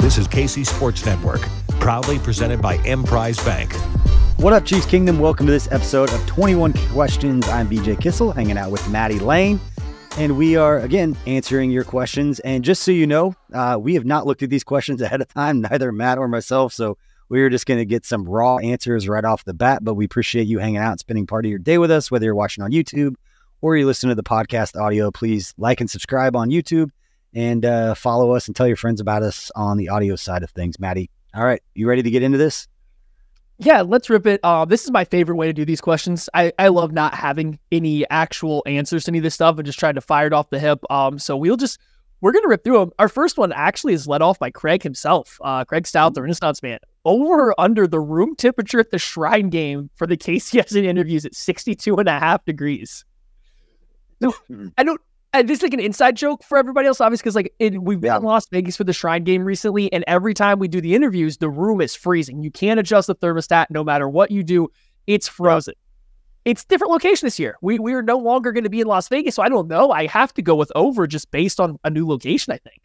This is KC Sports Network, proudly presented by Emprise Bank. What up, Chiefs Kingdom? Welcome to this episode of 21 Questions. I'm BJ Kissel, hanging out with Maddie Lane, and we are, again, answering your questions. And just so you know, we have not looked at these questions ahead of time, neither Matt or myself, so we're just going to get some raw answers right off the bat, but we appreciate you hanging out and spending part of your day with us, whether you're watching on YouTube or you listen to the podcast audio. Please like and subscribe on YouTube and follow us and tell your friends about us on the audio side of things. Maddie, all right, you ready to get into this? Yeah, let's rip it. This is my favorite way to do these questions. I love not having any actual answers to any of this stuff and just trying to fire it off the hip. So we're going to rip through them. Our first one actually is led off by Craig himself. Craig Stout, the Renaissance man. Over or under the room temperature at the Shrine game for the KCSN interviews at 62.5 degrees. No, this is like an inside joke for everybody else, obviously, because we've been in Las Vegas for the Shrine game recently, and every time we do the interviews, the room is freezing. You can't adjust the thermostat no matter what you do. It's frozen. It's a different location this year. We are no longer going to be in Las Vegas, so I don't know. I have to go with over just based on a new location, I think.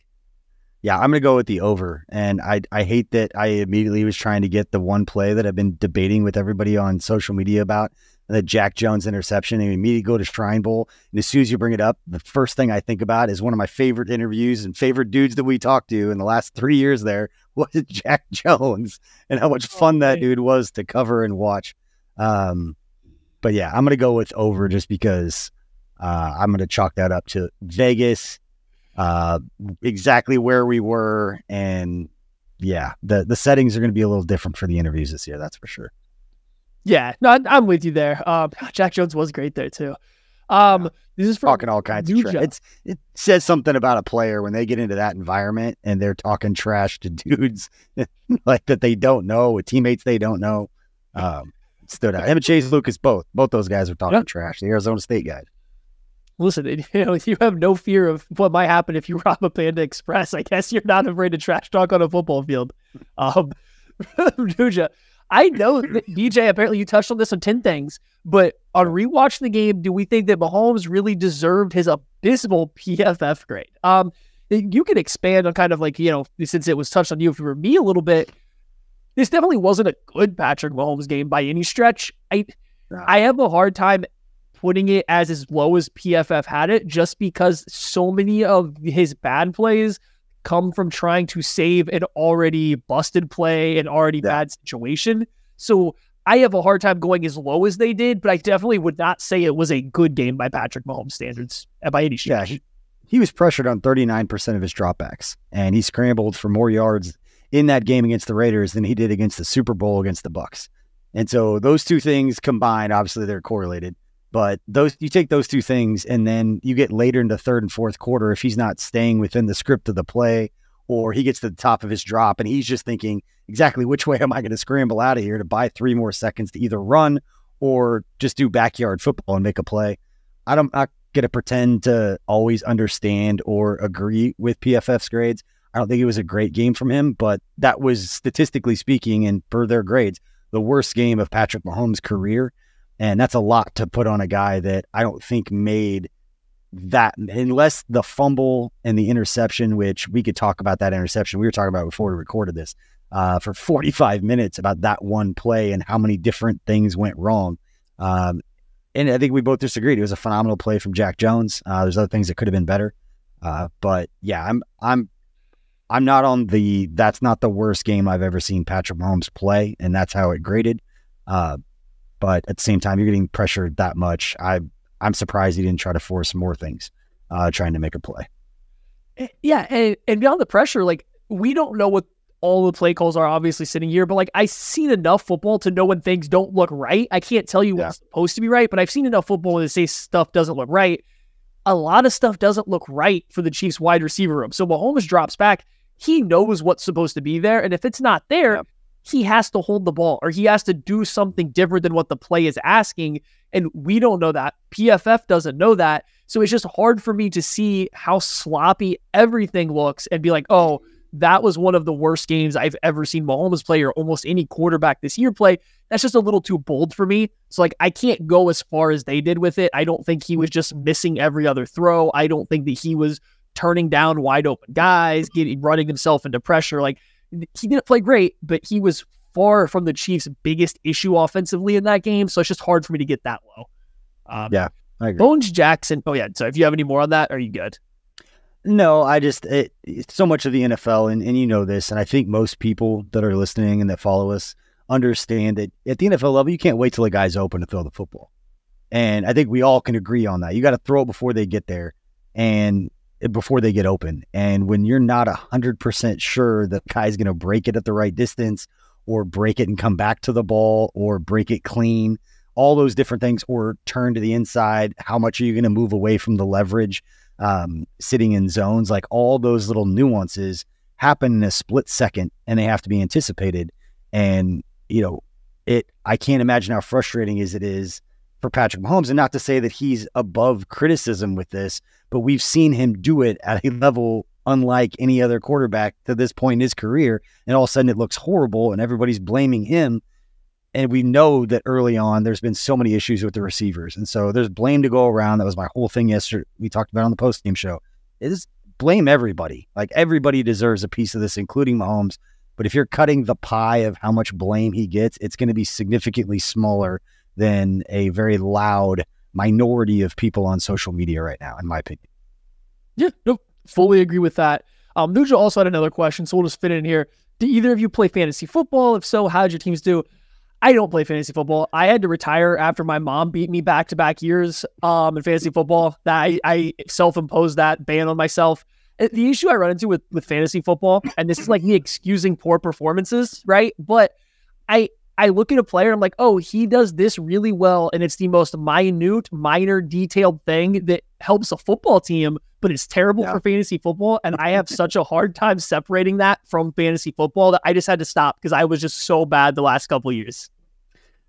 Yeah, I'm going to go with the over, and I hate that I immediately was trying to get the one play that I've been debating with everybody on social media about, the Jack Jones interception, and immediately go to Shrine Bowl. And as soon as you bring it up, the first thing I think about is one of my favorite interviews and favorite dudes that we talked to in the last 3 years there was Jack Jones, and how much fun that dude was to cover and watch. But yeah, I'm going to go with over just because I'm going to chalk that up to Vegas, exactly where we were. And yeah, the settings are going to be a little different for the interviews this year. That's for sure. Yeah, no, I'm with you there. Jack Jones was great there too. This is from talking all kinds of trash. It says something about a player when they get into that environment and they're talking trash to dudes like that they don't know, with teammates they don't know. Stood out. Him and Chase Lucas, both those guys were talking trash. The Arizona State guys. Listen, you have no fear of what might happen if you rob a Panda Express. I guess you're not afraid to trash talk on a football field. Duja, I know that DJ, apparently you touched on this on 10 things, but on rewatching the game, do we think that Mahomes really deserved his abysmal PFF grade? You can expand on kind of like, since it was touched on you for me a little bit, this definitely wasn't a good Patrick Mahomes game by any stretch. I have a hard time putting it as low as PFF had it, just because so many of his bad plays come from trying to save an already busted play, an already bad situation. So I have a hard time going as low as they did, but I definitely would not say it was a good game by Patrick Mahomes standards by any stretch. Yeah, he was pressured on 39% of his dropbacks, and he scrambled for more yards in that game against the Raiders than he did against the Super Bowl against the Bucs. And so those two things combined, obviously they're correlated, but you take those two things and then you get later into third and fourth quarter, if he's not staying within the script of the play, or he gets to the top of his drop and he's just thinking exactly which way am I going to scramble out of here to buy 3 more seconds to either run or just do backyard football and make a play. I'm not going to pretend to always understand or agree with PFF's grades. I don't think it was a great game from him, but that was, statistically speaking, and per their grades, the worst game of Patrick Mahomes' career. And that's a lot to put on a guy that I don't think made that, unless the fumble and the interception, which we could talk about that interception. We were talking about before we recorded this for 45 minutes about that one play and how many different things went wrong. And I think we both disagreed. It was a phenomenal play from Jack Jones. There's other things that could have been better. But yeah, I'm not on that's not the worst game I've ever seen Patrick Mahomes play, and that's how it graded. But at the same time, you're getting pressured that much. I'm surprised he didn't try to force more things, trying to make a play. Yeah, and beyond the pressure, we don't know what all the play calls are obviously sitting here, but I've seen enough football to know when things don't look right. I can't tell you what's supposed to be right, but I've seen enough football to say stuff doesn't look right. A lot of stuff doesn't look right for the Chiefs wide receiver room. So Mahomes drops back. He knows what's supposed to be there, and if it's not there, he has to hold the ball or he has to do something different than what the play is asking. And we don't know that. PFF doesn't know that. So it's just hard for me to see how sloppy everything looks and be like, oh, that was one of the worst games I've ever seen Mahomes play or almost any quarterback this year play. That's just a little too bold for me. So I can't go as far as they did with it. I don't think he was just missing every other throw. I don't think that he was turning down wide open guys, running himself into pressure. Like, he didn't play great, but he was far from the Chiefs' biggest issue offensively in that game. So it's just hard for me to get that low. Yeah, I agree. Bones Jackson. Oh yeah. So if you have any more on that, are you good? No, it's so much of the NFL, and you know this, and I think most people that are listening and that follow us understand that at the NFL level, you can't wait till a guy's open to throw the football. And I think we all can agree on that. You got to throw it before they get there and before they get open. And when you're not 100% sure that the guy's going to break it at the right distance or break it and come back to the ball or break it clean, all those different things, or turn to the inside, how much are you going to move away from the leverage? Sitting in zones, like all those little nuances happen in a split second and they have to be anticipated. And, I can't imagine how frustrating it is for Patrick Mahomes, and not to say that he's above criticism with this, but we've seen him do it at a level unlike any other quarterback to this point in his career. And all of a sudden it looks horrible and everybody's blaming him. And we know that early on, there's been so many issues with the receivers. And so there's blame to go around. That was my whole thing yesterday. We talked about on the post-game show. It is blame everybody. Like, everybody deserves a piece of this, including Mahomes. But if you're cutting the pie of how much blame he gets, it's going to be significantly smaller than a very loud minority of people on social media right now, in my opinion. Yeah, nope, fully agree with that. Nuja also had another question, so we'll just fit it in here. Do either of you play fantasy football? If so, how did your teams do? I don't play fantasy football. I had to retire after my mom beat me back-to-back years in fantasy football. I self-imposed that ban on myself. The issue I run into with fantasy football, and this is like me excusing poor performances, right? But I look at a player, I'm like, oh, he does this really well, and it's the most minor, detailed thing that helps a football team, but it's terrible for fantasy football. And I have such a hard time separating that from fantasy football that I just had to stop because I was just so bad the last couple of years.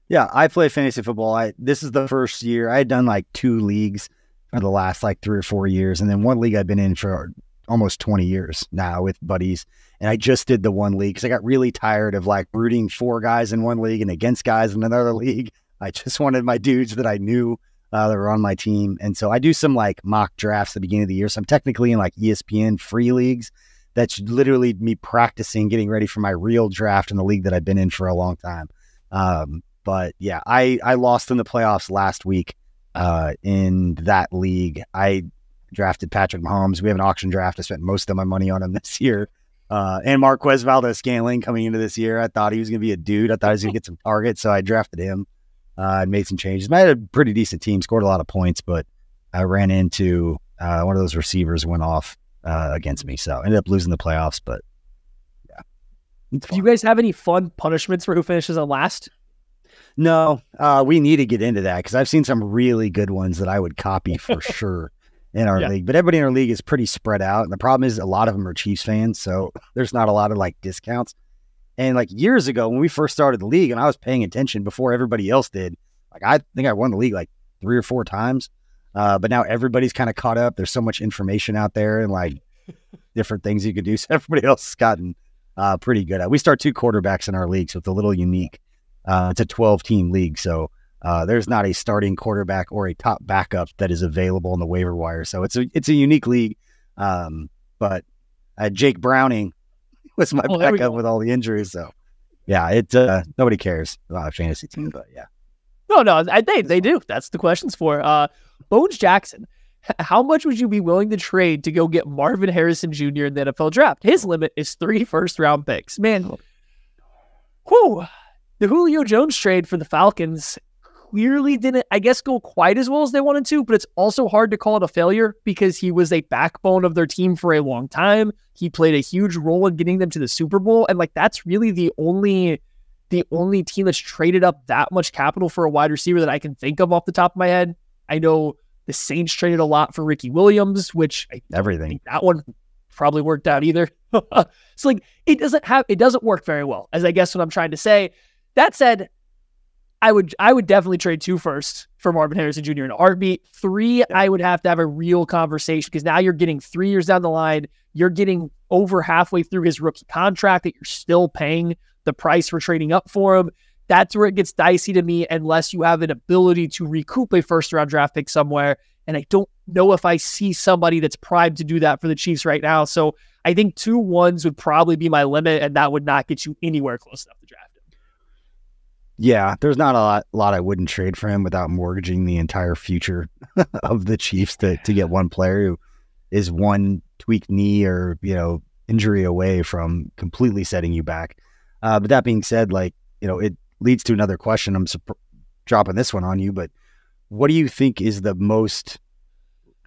Yeah, I play fantasy football. This is the first year. I had done like 2 leagues for the last like 3 or 4 years. And then one league I've been in for almost 20 years now with buddies. And I just did the one league because I got really tired of like rooting for guys in one league and against guys in another league. I just wanted my dudes that I knew that were on my team. And so I do some like mock drafts at the beginning of the year. So I'm technically in like ESPN free leagues. That's literally me practicing, getting ready for my real draft in the league that I've been in for a long time. But yeah, I lost in the playoffs last week in that league. I drafted Patrick Mahomes. We have an auction draft. I spent most of my money on him this year. And Marquez Valdes-Scantling coming into this year. I thought he was going to be a dude. I thought he was going to get some targets. So I drafted him. I made some changes. I had a pretty decent team, scored a lot of points, but I ran into one of those receivers went off against me. So I ended up losing the playoffs, but yeah. Do you guys have any fun punishments for who finishes on last? No, we need to get into that because I've seen some really good ones that I would copy for sure in our league. But everybody in our league is pretty spread out. And the problem is a lot of them are Chiefs fans. So there's not a lot of like discounts. And like years ago when we first started the league and I was paying attention before everybody else did, like I think I won the league like 3 or 4 times. But now everybody's kind of caught up. There's so much information out there and like different things you could do. So everybody else has gotten pretty good at it. We start 2 quarterbacks in our league, so it's a little unique. It's a 12-team league, so there's not a starting quarterback or a top backup that is available on the waiver wire. So it's a unique league. But Jake Browning was my backup with all the injuries. So yeah, it nobody cares about a fantasy team, but yeah. No, they do. That's the questions for. Bones Jackson, how much would you be willing to trade to go get Marvin Harrison Jr. in the NFL draft? His limit is 3 first-round picks. Man, whew. The Julio Jones trade for the Falcons clearly didn't, I guess, go quite as well as they wanted to, but it's also hard to call it a failure because he was a backbone of their team for a long time. He played a huge role in getting them to the Super Bowl, and like that's really the only team that's traded up that much capital for a wide receiver that I can think of off the top of my head. I know the Saints traded a lot for Ricky Williams, which I don't think that one probably worked out either. So like it doesn't work very well, as I guess what I'm trying to say. That said, I would definitely trade 2 firsts for Marvin Harrison Jr. in a heartbeat. 3, I would have to have a real conversation because now you're getting 3 years down the line. You're getting over halfway through his rookie contract that you're still paying the price for trading up for him. That's where it gets dicey to me unless you have an ability to recoup a first-round draft pick somewhere. And I don't know if I see somebody that's primed to do that for the Chiefs right now. So I think 2 1s would probably be my limit, and that would not get you anywhere close enough to draft him. Yeah, there's not a lot I wouldn't trade for him without mortgaging the entire future of the Chiefs to get one player who is one tweaked knee or, injury away from completely setting you back. But that being said, it leads to another question. I'm dropping this one on you, but what do you think is the most,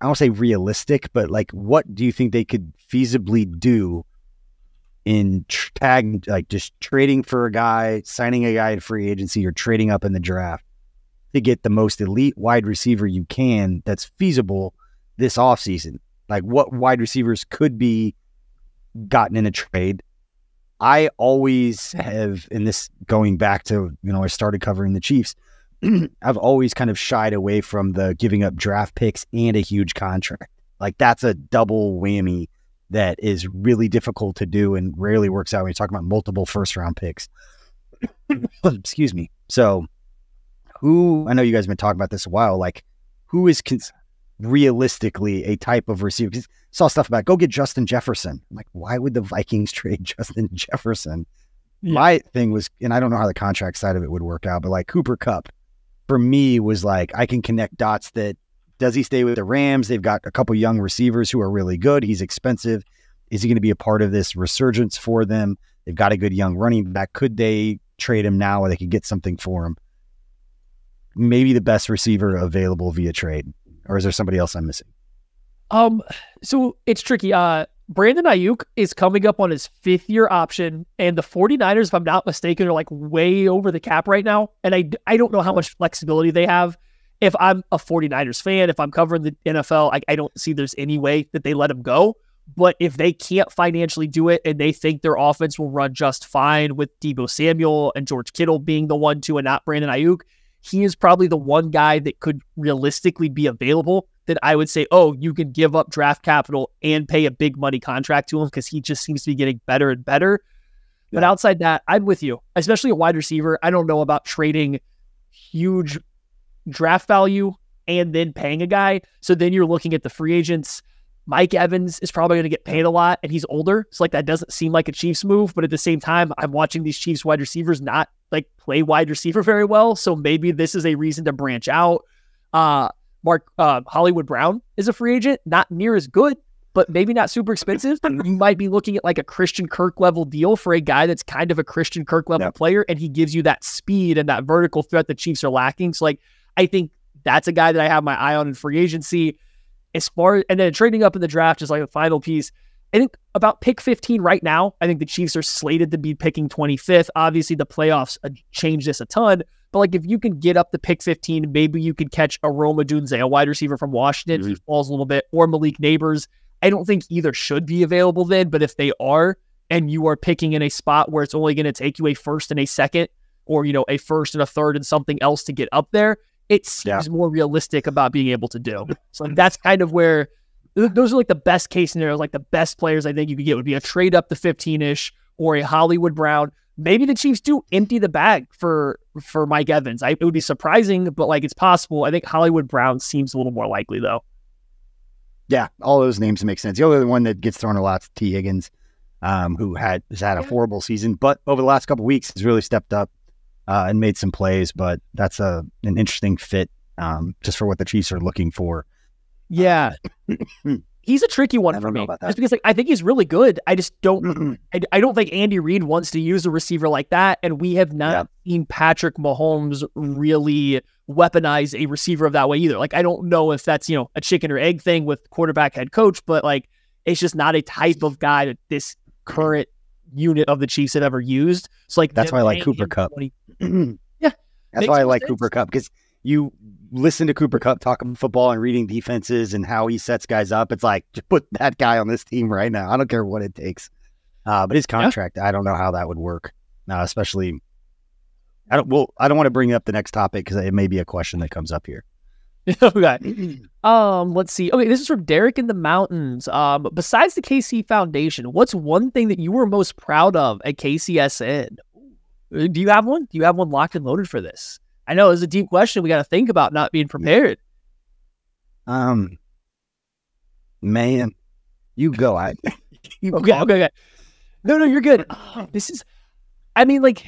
I don't say realistic, but what do you think they could feasibly do in just trading for a guy, signing a guy in free agency, or trading up in the draft to get the most elite wide receiver you can that's feasible this offseason? What wide receivers could be gotten in a trade? I always have, and this going back to, I started covering the Chiefs, I've always kind of shied away from the giving up draft picks and a huge contract. That's a double whammy that is really difficult to do and rarely works out when you're talking about multiple first-round picks. Excuse me. So I know you guys have been talking about this a while, who is realistically a type of receiver? Because I saw stuff about go get Justin Jefferson. I'm like, why would the Vikings trade Justin Jefferson? Yeah. My thing was, and I don't know how the contract side of it would work out, but Cooper Kupp for me was I can connect dots that, does he stay with the Rams? They've got a couple young receivers who are really good. He's expensive. Is he going to be a part of this resurgence for them? They've got a good young running back. Could they trade him now or they could get something for him? Maybe the best receiver available via trade. Or is there somebody else I'm missing? So it's tricky. Brandon Ayuk is coming up on his 5th-year option, and the 49ers, if I'm not mistaken, are way over the cap right now. And I don't know how much flexibility they have. If I'm a 49ers fan, if I'm covering the NFL, I don't see there's any way that they let him go. But if they can't financially do it and they think their offense will run just fine with Deebo Samuel and George Kittle being the 1-2 and not Brandon Ayuk, he is probably the one guy that could realistically be available that I would say, you can give up draft capital and pay a big money contract to him because he just seems to be getting better and better. Yeah. But outside that, I'm with you, especially a wide receiver. I don't know about trading huge draft value and then paying a guy. So then you're looking at the free agents. Mike Evans is probably going to get paid a lot and he's older. So that doesn't seem like a Chiefs move. But at the same time, I'm watching these Chiefs wide receivers not play wide receiver very well. So maybe this is a reason to branch out. Hollywood Brown is a free agent, not near as good, but maybe not super expensive. You might be looking at a Christian Kirk level deal for a guy that's kind of a Christian Kirk level player, and he gives you that speed and that vertical threat the Chiefs are lacking. So I think that's a guy that I have my eye on in free agency. And then trading up in the draft is a final piece. I think about pick 15 right now, I think the Chiefs are slated to be picking 25th. Obviously, the playoffs change this a ton. But if you can get up to pick 15, maybe you could catch a Rome Odunze, a wide receiver from Washington. Mm-hmm. He falls a little bit, or Malik Neighbors. I don't think either should be available then, but if they are, and you are picking in a spot where it's only going to take you a first and a second, or a first and a third and something else to get up there, it seems more realistic about being able to do. So that's kind of where those are the best case scenarios. The best players I think you could get would be a trade up to 15-ish or a Hollywood Brown. Maybe the Chiefs do empty the bag for Mike Evans. It would be surprising, but it's possible. I think Hollywood Brown seems a little more likely, though. Yeah, all those names make sense. The only one that gets thrown a lot is T. Higgins, who has had a horrible season, but over the last couple of weeks has really stepped up and made some plays. But that's an interesting fit just for what the Chiefs are looking for. Yeah. He's a tricky one for me, just because I think he's really good. I just don't. I don't think Andy Reid wants to use a receiver like that, and we have not seen Patrick Mahomes really weaponize a receiver of that way either. I don't know if that's a chicken or egg thing with quarterback head coach, but it's just not a type of guy that this current unit of the Chiefs have ever used. So that's why I like Cooper Kupp. Yeah, that's why I like Cooper Kupp, because you listen to Cooper Kupp talking football and reading defenses and how he sets guys up. It's just put that guy on this team right now. I don't care what it takes. But his contract, I don't know how that would work. Especially, I don't want to bring up the next topic because it may be a question that comes up here. Okay. Let's see. Okay, this is from Derek in the Mountains. Besides the KC Foundation, what's one thing that you were most proud of at KCSN? Do you have one? Do you have one locked and loaded for this? I know it's a deep question. We got to think about not being prepared. Man, you go. Okay. No, you're good. I mean, like,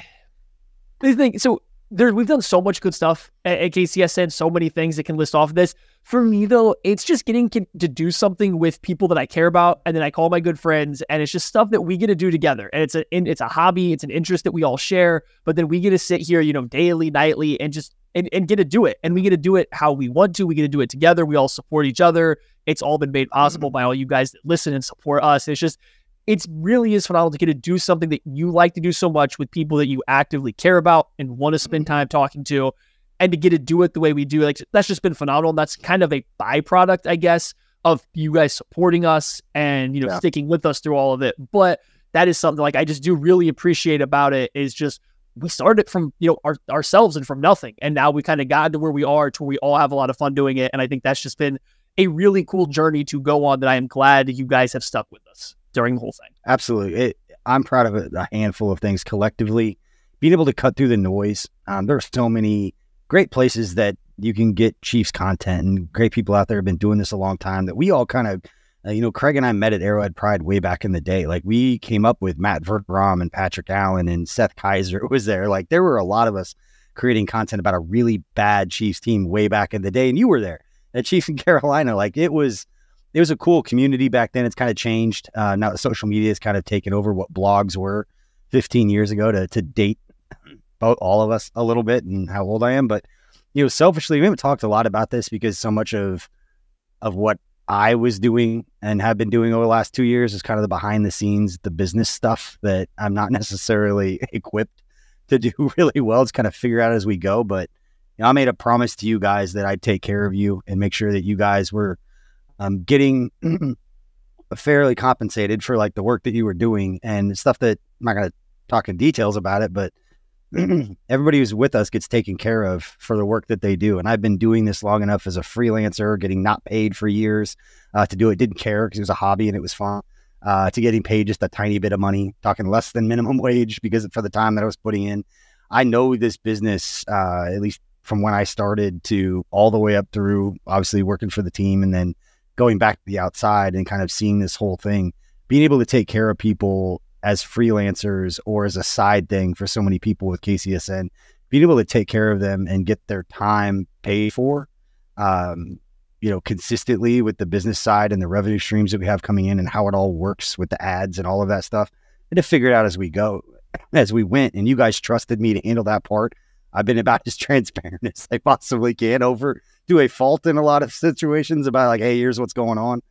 the thing, so we've done so much good stuff at KCSN, so many things that can list off of this. For me, though, it's just getting to do something with people that I care about, and then I call my good friends, and it's just stuff that we get to do together. And it's a hobby, it's an interest that we all share, but then we get to sit here, daily, nightly, and just and get to do it. And we get to do it how we want to. We get to do it together. We all support each other. It's all been made possible by all you guys that listen and support us. It really is phenomenal to get to do something that you like to do so much with people that you actively care about and want to spend time talking to, and to get to do it the way we do. Like, that's just been phenomenal. And that's kind of a byproduct, I guess, of you guys supporting us and, sticking with us through all of it. But that is something, like, I just do really appreciate about it, is just, we started from, ourselves and from nothing. And now we kind of got to where we are, to where we all have a lot of fun doing it. And I think that's just been a really cool journey to go on, that I am glad that you guys have stuck with us during the whole thing. Absolutely. I'm proud of a handful of things collectively. Being able to cut through the noise. There are so many great places that you can get Chiefs content, and great people out there have been doing this a long time, that we all kind of, Craig and I met at Arrowhead Pride way back in the day. Like, we came up with Matt Vertram and Patrick Allen and Seth Kaiser was there. Like, there were a lot of us creating content about a really bad Chiefs team way back in the day. And you were there at Chiefs in Carolina. Like, it was a cool community back then. It's kind of changed. Now that social media has kind of taken over what blogs were 15 years ago, to date both all of us a little bit and how old I am. But, selfishly, we haven't talked a lot about this, because so much of what I was doing and have been doing over the last 2 years is kind of the behind the scenes, the business stuff that I'm not necessarily equipped to do really well. It's kind of figure out as we go. But I made a promise to you guys that I'd take care of you and make sure that you guys were getting fairly compensated for, like, the work that you were doing and stuff that I'm not going to talk in details about it, but everybody who's with us gets taken care of for the work that they do. And I've been doing this long enough as a freelancer, getting not paid for years, to do it. Didn't care, because it was a hobby and it was fun, to getting paid just a tiny bit of money, talking less than minimum wage, because for the time that I was putting in. I know this business, at least from when I started to all the way up through, obviously working for the team, and then going back to the outside and kind of seeing this whole thing, being able to take care of people as freelancers or as a side thing for so many people with KCSN, being able to take care of them and get their time paid for, consistently with the business side and the revenue streams that we have coming in and how it all works with the ads and all of that stuff, and to figure it out as we went. And you guys trusted me to handle that part. I've been about as transparent as I possibly can, do a fault in a lot of situations about, like, hey, here's what's going on.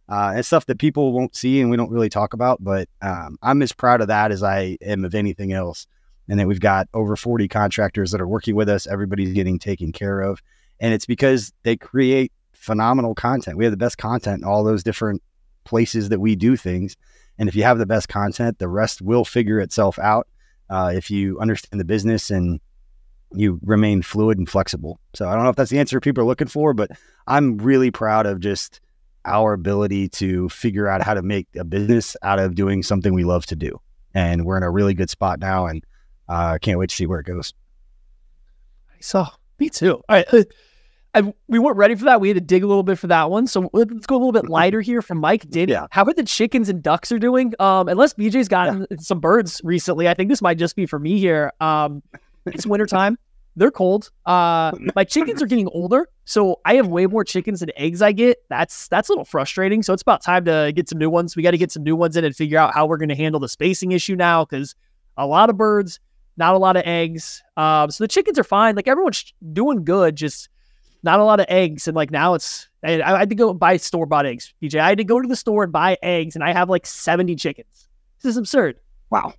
And stuff that people won't see and we don't really talk about. But I'm as proud of that as I am of anything else. And that we've got over 40 contractors that are working with us. Everybody's getting taken care of. And it's because they create phenomenal content. We have the best content in all those different places that we do things. And if you have the best content, the rest will figure itself out, if you understand the business and you remain fluid and flexible. So I don't know if that's the answer people are looking for, but I'm really proud of just our ability to figure out how to make a business out of doing something we love to do. And we're in a really good spot now, and I can't wait to see where it goes. So, me too. All right. We weren't ready for that. We had to dig a little bit for that one. So let's go a little bit lighter here from Mike. How about the chickens and ducks are doing? Unless BJ's gotten some birds recently, I think this might just be for me here. It's wintertime. They're cold. My chickens are getting older, so I have way more chickens than eggs I get. That's a little frustrating. So it's about time to get some new ones. We got to get some new ones in and figure out how we're going to handle the spacing issue now, because a lot of birds, not a lot of eggs. So the chickens are fine. Like, everyone's doing good, just not a lot of eggs. And like, now I had to go buy store-bought eggs, PJ. I had to go to the store and buy eggs, and I have like 70 chickens. This is absurd. Wow.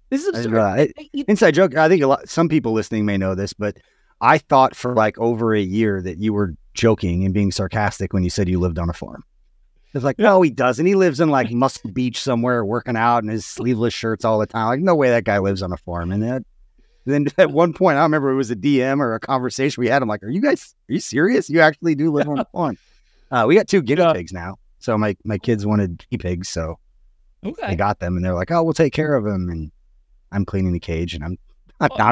This is absurd. Inside joke. I think some people listening may know this, but I thought for like over a year that you were joking and being sarcastic when you said you lived on a farm. It's like, no, he doesn't. He lives in like Muscle Beach somewhere, working out in his sleeveless shirts all the time. Like, no way that guy lives on a farm. And then at one point, I remember it was a DM or a conversation we had. I'm like, are you serious? You actually do live on a farm? We got 2 guinea pigs now. So my kids wanted guinea pigs, so I got them, and they're like, oh, we'll take care of them. And I'm cleaning the cage, and I'm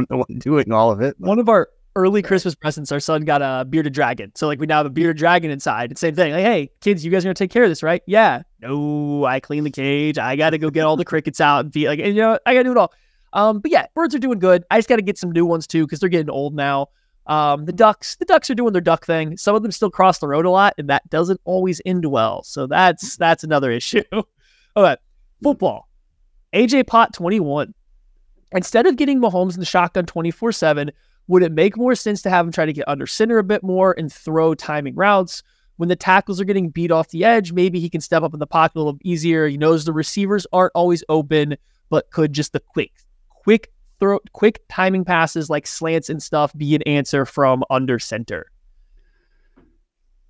the one doing all of it. One of our early Christmas presents, our son got a bearded dragon. So like we now have a bearded dragon inside. It's same thing. Like, hey, kids, you guys are gonna take care of this, right? Yeah. No, I clean the cage. I gotta go get all the crickets out and feed. Like, and, I gotta do it all. But yeah, birds are doing good. I just gotta get some new ones too because they're getting old now. The ducks are doing their duck thing. Some of them still cross the road a lot, and that doesn't always end well. So that's another issue. Okay, football. AJ Pot 21. Instead of getting Mahomes in the shotgun 24/7, would it make more sense to have him try to get under center a bit more and throw timing routes? When the tackles are getting beat off the edge, maybe he can step up in the pocket a little easier. He knows the receivers aren't always open, but could just the quick timing passes like slants and stuff be an answer from under center?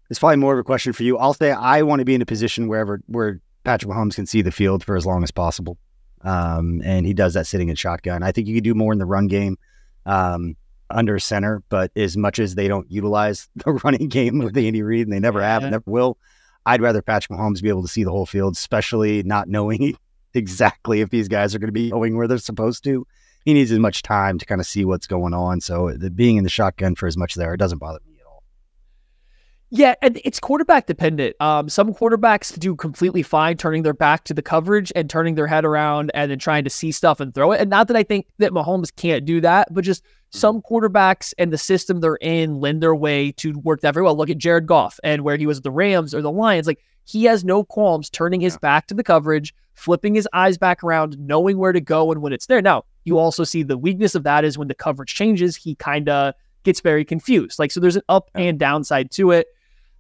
It's probably more of a question for you. I'll say I want to be in a position where Patrick Mahomes can see the field for as long as possible. And he does that sitting in shotgun. I think you could do more in the run game under center, but as much as they don't utilize the running game with Andy Reid, and they never have and never will, I'd rather Patrick Mahomes be able to see the whole field, especially not knowing exactly if these guys are going to be going where they're supposed to. He needs as much time to kind of see what's going on. So being in the shotgun for as much there, it doesn't bother me at all. Yeah, and it's quarterback dependent. Some quarterbacks do completely fine turning their back to the coverage and turning their head around and then trying to see stuff and throw it. And not that I think that Mahomes can't do that, but just some quarterbacks and the system they're in lend their way to work that very well. Look at Jared Goff and where he was at the Rams or the Lions. Like, he has no qualms turning his back to the coverage, flipping his eyes back around, knowing where to go and when it's there. Now, you also see the weakness of that is when the coverage changes, he kind of gets very confused. Like, so there's an up and downside to it.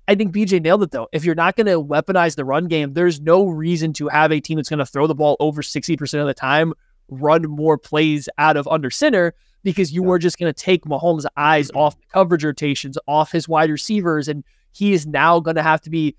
I think BJ nailed it, though. If you're not going to weaponize the run game, there's no reason to have a team that's going to throw the ball over 60% of the time, run more plays out of under center, because you are just going to take Mahomes' eyes off the coverage rotations, off his wide receivers, and he is now going to have to be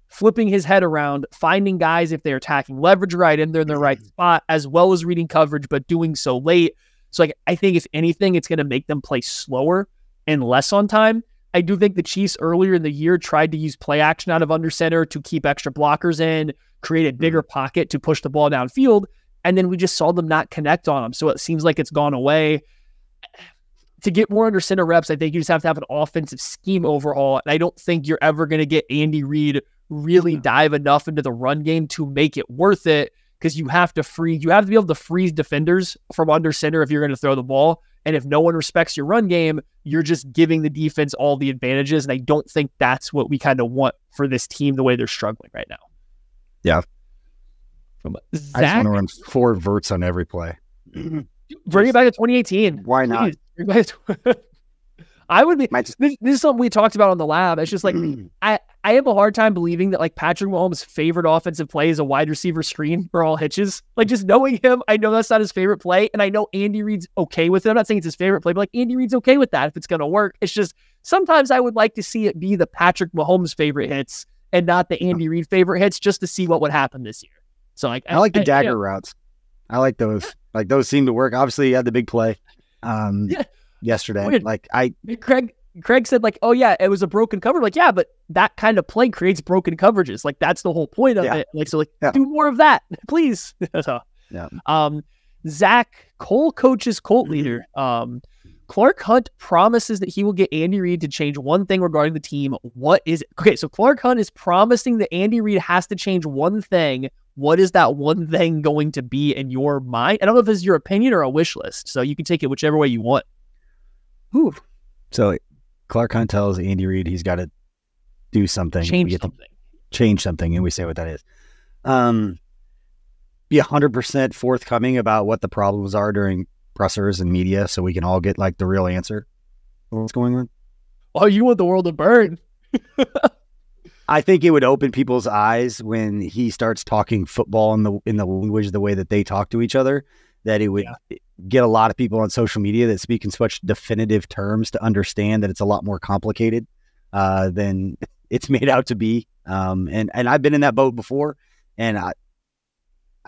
flipping his head around, finding guys if they're attacking leverage right in there in the right spot, as well as reading coverage, but doing so late. So like, I think if anything, it's going to make them play slower and less on time. I do think the Chiefs earlier in the year tried to use play action out of under center to keep extra blockers in, create a bigger pocket to push the ball downfield, and then we just saw them not connect on them. So it seems like it's gone away. To get more under center reps, I think you just have to have an offensive scheme overhaul, and I don't think you're ever going to get Andy Reid really dive enough into the run game to make it worth it, because you have to be able to freeze defenders from under center if you're going to throw the ball. And if no one respects your run game, you're just giving the defense all the advantages. And I don't think that's what we kind of want for this team, the way they're struggling right now. Yeah. From Zach, I just want to run 4 verts on every play. Bring it back to 2018. Why not? I would be. This is something we talked about on the lab. It's just like I have a hard time believing that like Patrick Mahomes' favorite offensive play is a wide receiver screen for all hitches. Like, just knowing him, I know that's not his favorite play, and I know Andy Reid's okay with it. I'm not saying it's his favorite play, but like Andy Reid's okay with that if it's going to work. It's just sometimes I would like to see it be the Patrick Mahomes favorite hits and not the Andy Reid favorite hits, just to see what would happen this year. So like, I like the dagger routes. I like those. Like, those seem to work. Obviously, he had the big play yesterday. Weird. Like, Craig said, like, oh yeah, it was a broken cover. Like, yeah, but that kind of play creates broken coverages. Like, that's the whole point of it. Like, so like, do more of that, please. So, Zach, Cole coaches Colt leader. Clark Hunt promises that he will get Andy Reid to change one thing regarding the team. What is it? Okay, so Clark Hunt is promising that Andy Reid has to change one thing. What is that one thing going to be in your mind? I don't know if this is your opinion or a wish list, so you can take it whichever way you want. Whew. So Clark Hunt tells Andy Reid he's got to do something. Change something, and we say what that is. Be 100% forthcoming about what the problems are during pressers and media, so we can all get like the real answer. What's going on? Oh, you want the world to burn? I think it would open people's eyes when he starts talking football in the language, the way that they talk to each other, that it would get a lot of people on social media that speak in such definitive terms to understand that it's a lot more complicated than it's made out to be. And I've been in that boat before, and I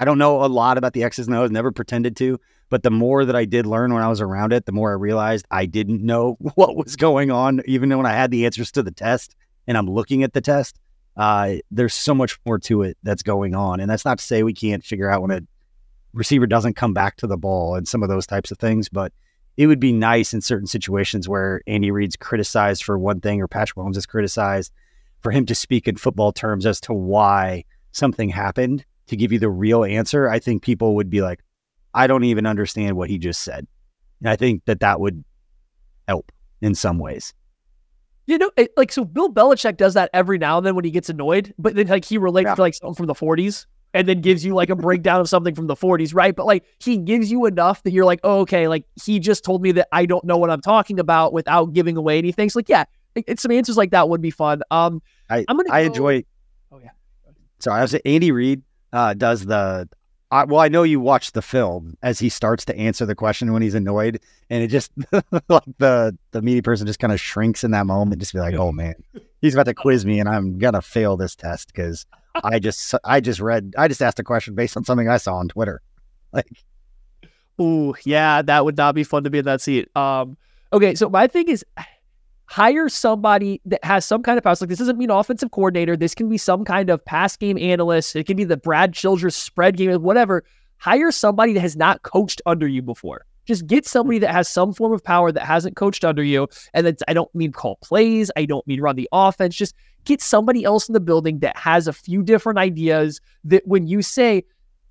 don't know a lot about the X's and O's, never pretended to, but the more that I did learn when I was around it, the more I realized I didn't know what was going on, even when I had the answers to the test and I'm looking at the test. There's so much more to it that's going on. And that's not to say we can't figure out when a receiver doesn't come back to the ball and some of those types of things, but it would be nice in certain situations where Andy Reid's criticized for one thing or Patrick Mahomes is criticized for him to speak in football terms as to why something happened, to give you the real answer. I think people would be like, I don't even understand what he just said. And I think that would help in some ways. So Bill Belichick does that every now and then when he gets annoyed, but then like he relates to like something from the 40s and then gives you like a breakdown of something from the 40s, right? But like he gives you enough that you're like, oh, okay, like he just told me that I don't know what I'm talking about without giving away anything. So like, yeah, some answers like that would be fun. I enjoy. Oh yeah. Sorry, I was saying Andy Reid does the. I know you watched the film as he starts to answer the question when he's annoyed, and it just like the media person just kind of shrinks in that moment, just be like, "Oh man, he's about to quiz me, and I'm gonna fail this test because I just asked a question based on something I saw on Twitter." Like, ooh, yeah, that would not be fun to be in that seat. Okay, so my thing is, hire somebody that has some kind of pass. Like, this doesn't mean offensive coordinator. This can be some kind of pass game analyst. It can be the Brad Childress spread game, whatever. Hire somebody that has not coached under you before. Just get somebody that has some form of power that hasn't coached under you. And that's, I don't mean call plays. I don't mean run the offense. Just get somebody else in the building that has a few different ideas that when you say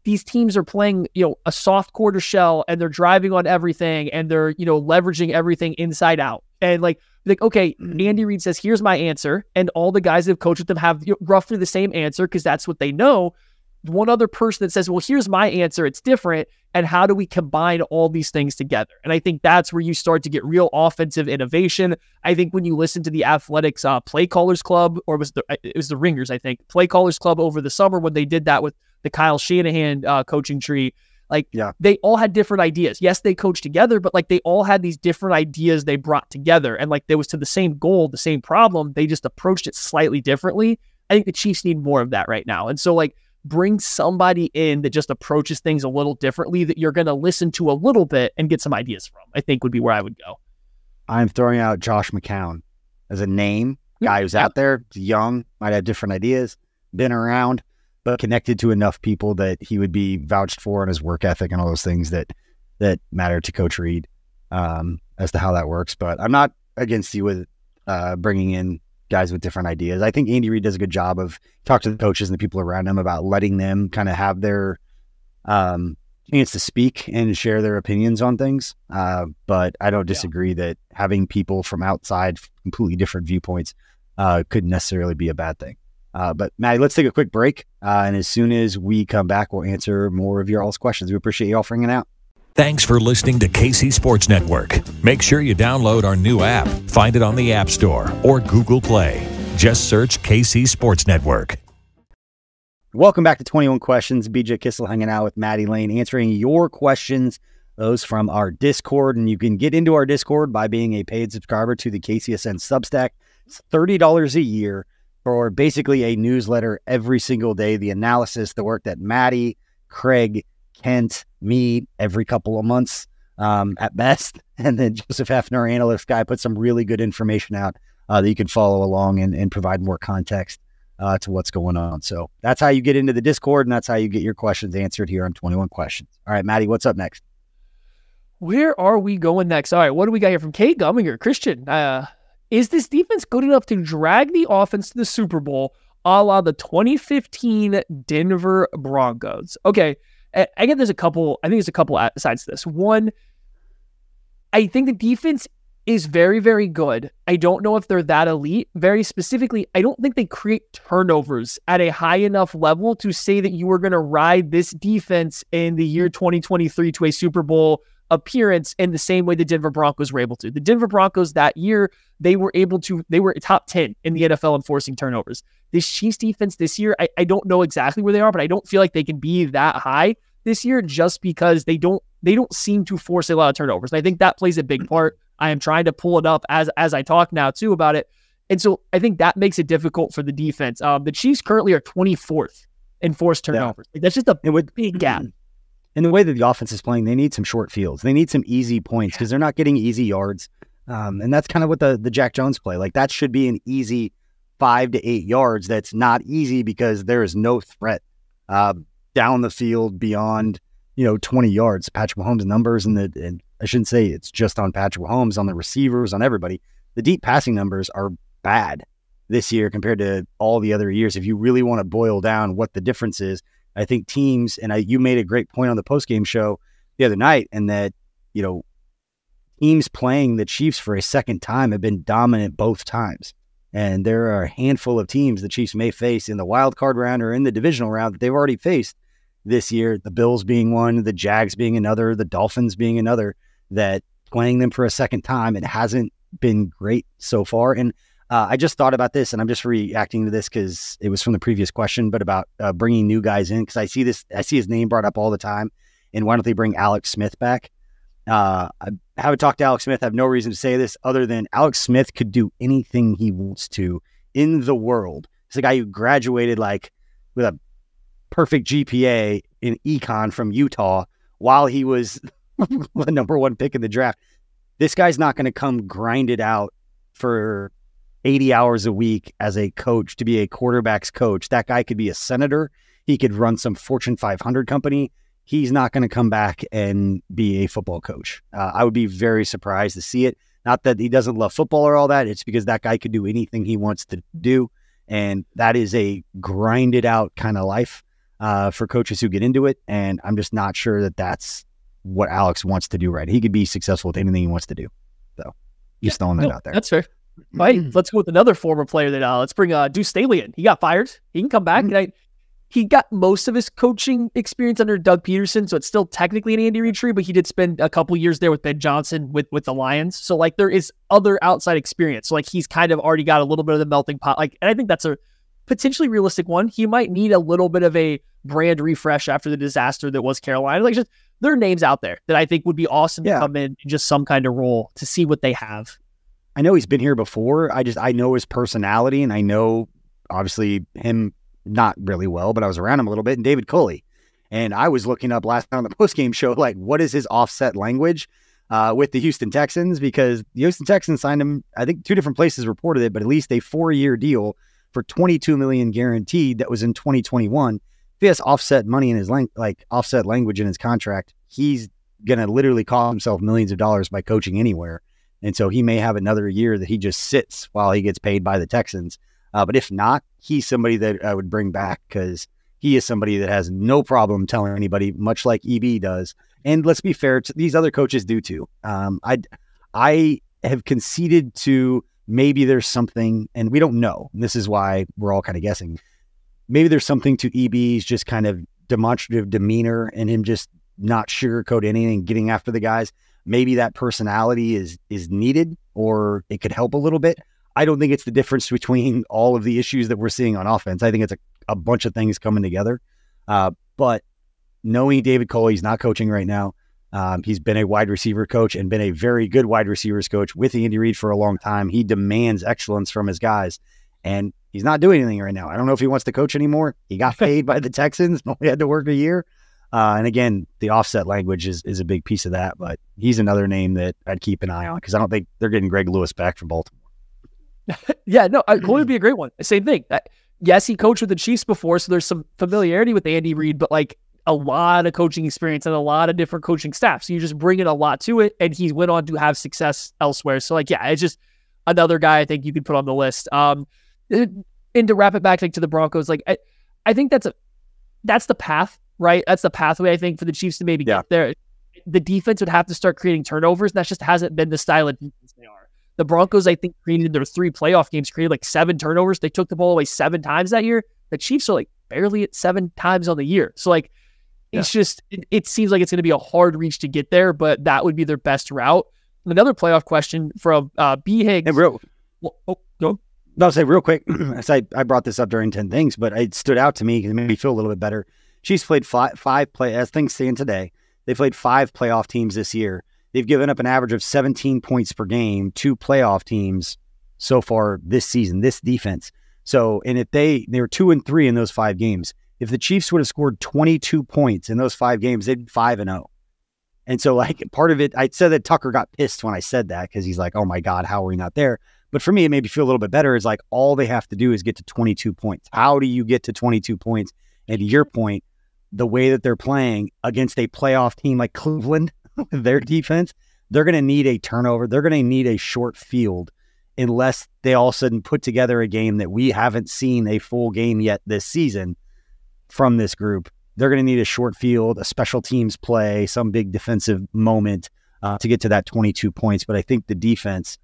these teams are playing, a soft quarter shell and they're driving on everything and they're, leveraging everything inside out. And like, okay, Andy Reid says, here's my answer. And all the guys that have coached with them have roughly the same answer because that's what they know. One other person that says, well, here's my answer. It's different. And how do we combine all these things together? And I think that's where you start to get real offensive innovation. I think when you listen to the Athletics Play Callers Club, or it was the Ringers, I think, Play Callers Club over the summer when they did that with the Kyle Shanahan coaching tree, they all had different ideas. Yes, they coached together, but like they all had these different ideas they brought together. And like there was to the same goal, the same problem. They just approached it slightly differently. I think the Chiefs need more of that right now. And so like bring somebody in that just approaches things a little differently that you're going to listen to a little bit and get some ideas from, I think would be where I would go. I'm throwing out Josh McCown as a name, guy who's out there, young, might have different ideas, been around, but connected to enough people that he would be vouched for on his work ethic and all those things that matter to Coach Reid as to how that works. But I'm not against you with bringing in guys with different ideas. I think Andy Reid does a good job of talking to the coaches and the people around him about letting them kind of have their chance to speak and share their opinions on things. But I don't disagree that having people from outside completely different viewpoints couldn't necessarily be a bad thing. But Maddie, let's take a quick break. And as soon as we come back, we'll answer more of your all's questions. We appreciate you all for hanging out. Thanks for listening to KC Sports Network. Make sure you download our new app. Find it on the App Store or Google Play. Just search KC Sports Network. Welcome back to 21 Questions. BJ Kissel hanging out with Maddie Lane, answering your questions, those from our Discord. And you can get into our Discord by being a paid subscriber to the KCSN Substack. It's $30 a year for basically a newsletter every single day. The analysis, the work that Maddie, Craig, Kent, me, every couple of months at best. And then Joseph Hefner, our analyst guy, put some really good information out that you can follow along and provide more context to what's going on. So that's how you get into the Discord, and that's how you get your questions answered here on 21 Questions. All right, Maddie, what's up next? Where are we going next? All right, what do we got here from Kate Gumminger? Christian, is this defense good enough to drag the offense to the Super Bowl a la the 2015 Denver Broncos? Okay, I think there's a couple sides to this. One, I think the defense is very, very good. I don't know if they're that elite. Very specifically, I don't think they create turnovers at a high enough level to say that you are going to ride this defense in the year 2023 to a Super Bowl appearance in the same way the Denver Broncos were able to. The Denver Broncos that year, they were top 10 in the NFL in forcing turnovers. This Chiefs defense this year, I don't know exactly where they are, but I don't feel like they can be that high this year just because they don't seem to force a lot of turnovers. And I think that plays a big part. I am trying to pull it up as I talk now too about it. And so I think that makes it difficult for the defense. The Chiefs currently are 24th in forced turnovers. Yeah. That's just a big gap. And the way that the offense is playing, they need some short fields. They need some easy points because they're not getting easy yards. And that's kind of what the Jack Jones play. Like that should be an easy 5 to 8 yards. That's not easy because there is no threat down the field beyond 20 yards. Patrick Mahomes' numbers and I shouldn't say it's just on Patrick Mahomes, on the receivers, on everybody. The deep passing numbers are bad this year compared to all the other years. If you really want to boil down what the difference is, I think teams, and you made a great point on the postgame show the other night, and that, teams playing the Chiefs for a second time have been dominant both times. And there are a handful of teams the Chiefs may face in the wild card round or in the divisional round that they've already faced this year, the Bills being one, the Jags being another, the Dolphins being another, that playing them for a second time, it hasn't been great so far. And I just thought about this, and I'm just reacting to this because it was from the previous question, but about bringing new guys in, because I see his name brought up all the time. And why don't they bring Alex Smith back? I haven't talked to Alex Smith. I have no reason to say this other than Alex Smith could do anything he wants to in the world. He's a guy who graduated with a perfect GPA in econ from Utah while he was the number one pick in the draft. This guy's not going to come grind it out for 80 hours a week as a coach to be a quarterback's coach. That guy could be a senator. He could run some Fortune 500 company. He's not going to come back and be a football coach. I would be very surprised to see it. Not that he doesn't love football or all that. It's because that guy could do anything he wants to do. And that is a grinded out kind of life for coaches who get into it. And I'm just not sure that that's what Alex wants to do, right? He could be successful with anything he wants to do. So just throwing that out there. That's fair. All right, let's go with another former player that let's bring Deuce Staley in. He got fired. He can come back. And he got most of his coaching experience under Doug Peterson, so it's still technically an Andy Reid tree, but he did spend a couple years there with Ben Johnson with the Lions. So there is other outside experience. So he's kind of already got a little bit of the melting pot. And I think that's a potentially realistic one. He might need a little bit of a brand refresh after the disaster that was Carolina. Just there are names out there that I think would be awesome to come in just some kind of role to see what they have. I know he's been here before. I know his personality, and I know obviously him not really well, but I was around him a little bit, and David Culley. And I was looking up last night on the postgame show, what is his offset language with the Houston Texans? Because the Houston Texans signed him, I think 2 different places reported it, but at least a 4-year deal for $22 million guaranteed that was in 2021. If he has offset money in his offset language in his contract, he's going to literally cost himself millions of dollars by coaching anywhere. And so he may have another year that he just sits while he gets paid by the Texans. But if not, he's somebody that I would bring back because he is somebody that has no problem telling anybody, much like EB does. And let's be fair, these other coaches do too. I have conceded to maybe there's something, and we don't know. And this is why we're all kind of guessing. Maybe there's something to EB's just kind of demonstrative demeanor and him just not sugarcoat anything, getting after the guys. Maybe that personality is needed, or it could help a little bit. I don't think it's the difference between all of the issues that we're seeing on offense. I think it's a bunch of things coming together. But knowing David Culley's not coaching right now, he's been a wide receiver coach and been a very good wide receivers coach with Andy Reid for a long time. He demands excellence from his guys, and he's not doing anything right now. I don't know if he wants to coach anymore. He got paid by the Texans, only had to work a year. And again, the offset language is a big piece of that, but he's another name that I'd keep an eye on because I don't think they're getting Greg Lewis back from Baltimore. Yeah, no, Culley would be a great one. Same thing. Yes, he coached with the Chiefs before, so there's some familiarity with Andy Reid, but a lot of coaching experience and a lot of different coaching staff. So you just bring in a lot to it, and he went on to have success elsewhere. So it's just another guy I think you could put on the list. And to wrap it back to the Broncos, I think that's the path, right? That's the pathway I think for the Chiefs to maybe get there. The defense would have to start creating turnovers, and that just hasn't been the style of defense they are. The Broncos, I think, created their 3 playoff games, created 7 turnovers. They took the ball away 7 times that year. The Chiefs are barely at 7 times on the year. So it's just, it seems like it's going to be a hard reach to get there, but that would be their best route. Another playoff question from B. Higgs. Hey, go. I'll say real quick, I brought this up during 10 things, but it stood out to me because it made me feel a little bit better. Chiefs played as things stand today, they played 5 playoff teams this year. They've given up an average of 17 points per game to playoff teams so far this season, this defense. So, and if they were 2-3 in those 5 games, if the Chiefs would have scored 22 points in those 5 games, they'd be 5-0. And so part of it, I said that Tucker got pissed when I said that because he's like, oh my God, how are we not there? But for me, it made me feel a little bit better. It's all they have to do is get to 22 points. How do you get to 22 points? And to your point, the way that they're playing against a playoff team like Cleveland, their defense, they're going to need a turnover. They're going to need a short field unless they all of a sudden put together a game that we haven't seen a full game yet this season from this group. They're going to need a short field, a special teams play, some big defensive moment to get to that 22 points. But I think the defense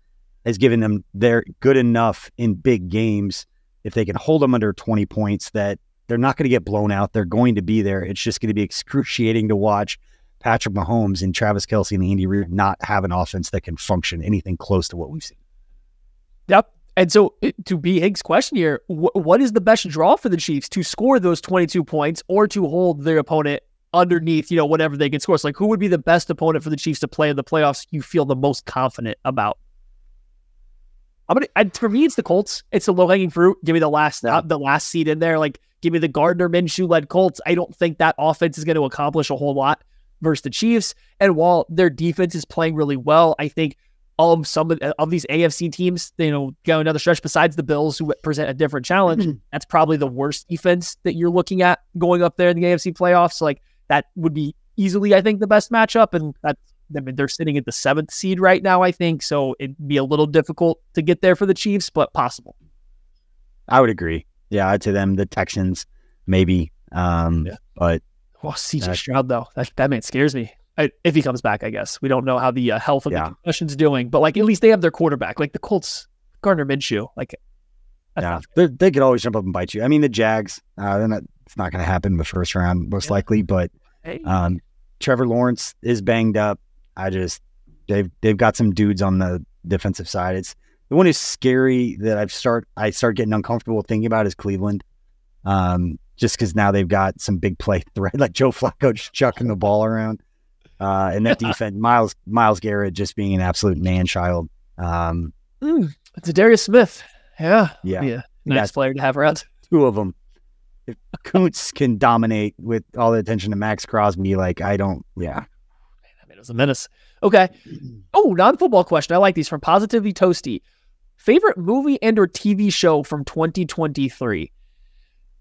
has given them, they're good enough in big games if they can hold them under 20 points that they're not going to get blown out. They're going to be there. It's just going to be excruciating to watch Patrick Mahomes and Travis Kelce and Andy Reid not have an offense that can function anything close to what we've seen. Yep. And so to B. Higgs' question here, what is the best draw for the Chiefs to score those 22 points or to hold their opponent underneath, whatever they can score? So, like, who would be the best opponent for the Chiefs to play in the playoffs you feel the most confident about? For me, it's the Colts. It's the low-hanging fruit. Give me the last seed in there. Like, give me the Gardner Minshew-led Colts. I don't think that offense is going to accomplish a whole lot versus the Chiefs. And while their defense is playing really well, I think of some of these AFC teams, go another stretch besides the Bills, who present a different challenge. That's probably the worst defense that you're looking at going up there in the AFC playoffs. Like, that would be easily, I think, the best matchup. And they're sitting at the 7th seed right now, I think. So it'd be a little difficult to get there for the Chiefs, but possible. I would agree. Yeah, I'd say them, the Texans, maybe. But CJ Stroud, though, that man scares me. If he comes back, I guess. We don't know how the health of the concussion's doing, but like, at least they have their quarterback. Like the Colts, Gardner Minshew. Like, they could always jump up and bite you. I mean, the Jags, it's not going to happen in the first round, most likely, but Trevor Lawrence is banged up. They've got some dudes on the defensive side. It's the one who's scary that I start getting uncomfortable thinking about is Cleveland. Just because now they've got some big play threat, like Joe Flacco just chucking the ball around. And that defense, Myles Garrett just being an absolute man-child. It's Darius Smith. Yeah. Nice player to have around. 2 of them. If Kuntz can dominate with all the attention to Max Crosby, like it was a menace. Okay. Oh, non-football question. I like these from Positively Toasty. Favorite movie and or TV show from 2023?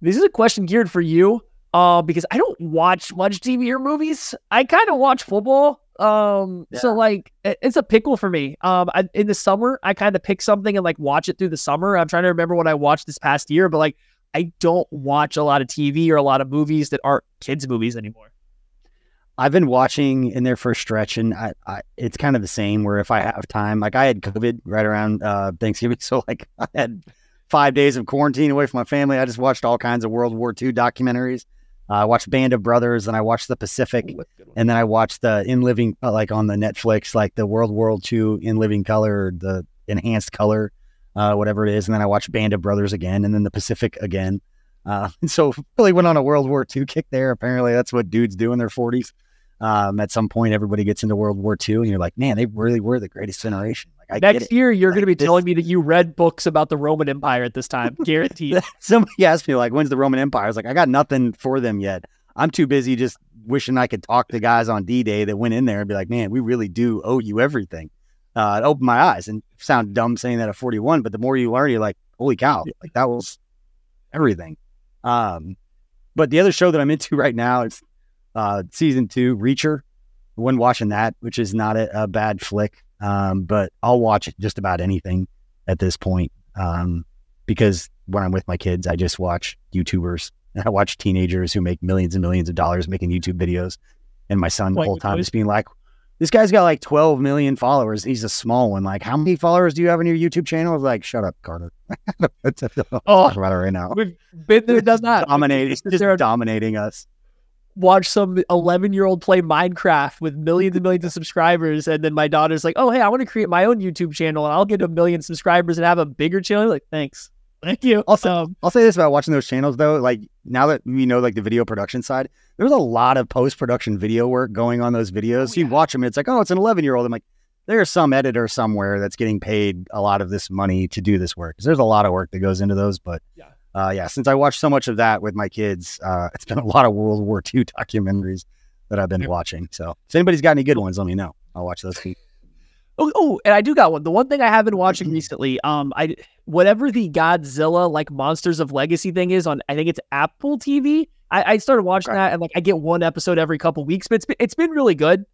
This is a question geared for you. Because I don't watch much TV or movies. I kind of watch football. So like it's a pickle for me. In the summer, I kind of pick something and like watch it through the summer. I'm trying to remember what I watched this past year, but like I don't watch a lot of TV or a lot of movies that aren't kids movies anymore. I've been watching in there for a stretch, and I it's kind of the same where if I have time, like I had COVID right around Thanksgiving, so like I had 5 days of quarantine away from my family. I just watched all kinds of World War II documentaries. I watched Band of Brothers, and I watched The Pacific, and then I watched the In Living, like on the Netflix, like the World War II In Living Color, or the Enhanced Color, whatever it is. And then I watched Band of Brothers again, and then The Pacific again. And so really went on a World War II kick there. Apparently that's what dudes do in their 40s. At some point, everybody gets into World War II, and you're like, man, they really were the greatest generation. Like, next year, you're going to be telling me that you read books about the Roman Empire at this time. Guaranteed. Somebody asked me, like, when's the Roman Empire? I was like, I got nothing for them yet. I'm too busy just wishing I could talk to guys on D-Day that went in there and be like, man, we really do owe you everything. It opened my eyes, and sound dumb saying that at 41, but the more you learn, you're like, holy cow, like that was everything. But the other show that I'm into right now is season 2, Reacher. I wasn't watching that, which is not a bad flick. But I'll watch just about anything at this point. Because when I'm with my kids, I just watch YouTubers, and I watch teenagers who make millions and millions of dollars making YouTube videos. And my son the whole time just being like, this guy's got like 12 million followers. He's a small one. Like, how many followers do you have on your YouTube channel? I was like, shut up, Carter. Talk about it right now. We've been there, done that. Dominating us. Watch some 11-year-old play Minecraft with millions and millions of subscribers, and then my daughter's like, oh, hey, I want to create my own YouTube channel, and I'll get 1 million subscribers and have a bigger channel. Like, thanks. Thank you. Also, I'll say this about watching those channels, though. Like, now that we know, like, the video production side, there's a lot of post-production video work going on those videos. So you watch them, and it's like, oh, it's an 11-year-old. I'm like, there's some editor somewhere that's getting paid a lot of this money to do this work. 'Cause there's a lot of work that goes into those, but since I watched so much of that with my kids, it's been a lot of World War II documentaries that I've been watching. So if anybody's got any good ones, let me know. I'll watch those too. Oh, and I do got one. The one thing I have been watching recently, whatever the Godzilla like Monsters of Legacy thing is on, I think it's Apple TV. I started watching that, and like I get one episode every couple weeks, but it's been really good.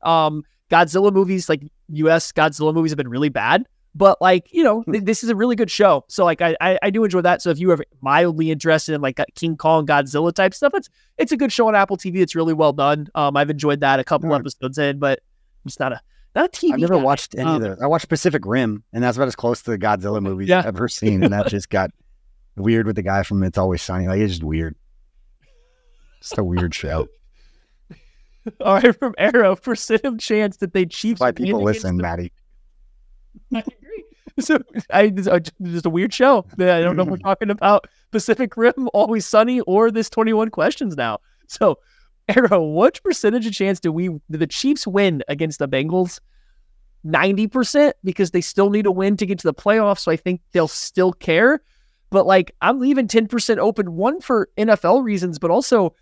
Godzilla movies, like US Godzilla movies have been really bad, but like, this is a really good show. So like, I do enjoy that. So if you are mildly interested in like King Kong, Godzilla type stuff, it's a good show on Apple TV. It's really well done. I've enjoyed that a couple episodes in, but it's not a TV. I've never guy. watched any of those. I watched Pacific Rim, and that's about as close to the Godzilla movies I've ever seen. And that just got weird with the guy from It's Always Sunny. Like, it's just weird. Just a weird show. All right, from Arrow, percentage chance that they Chiefs. Why people listen, Maddie. I agree. So just a weird show. I don't know if we're talking about Pacific Rim, Always Sunny, or this 21 questions now. So, Arrow, what percentage of chance do the Chiefs win against the Bengals? 90%, because they still need a win to get to the playoffs. So I think they'll still care. But like, I'm leaving 10% open, one for NFL reasons, but also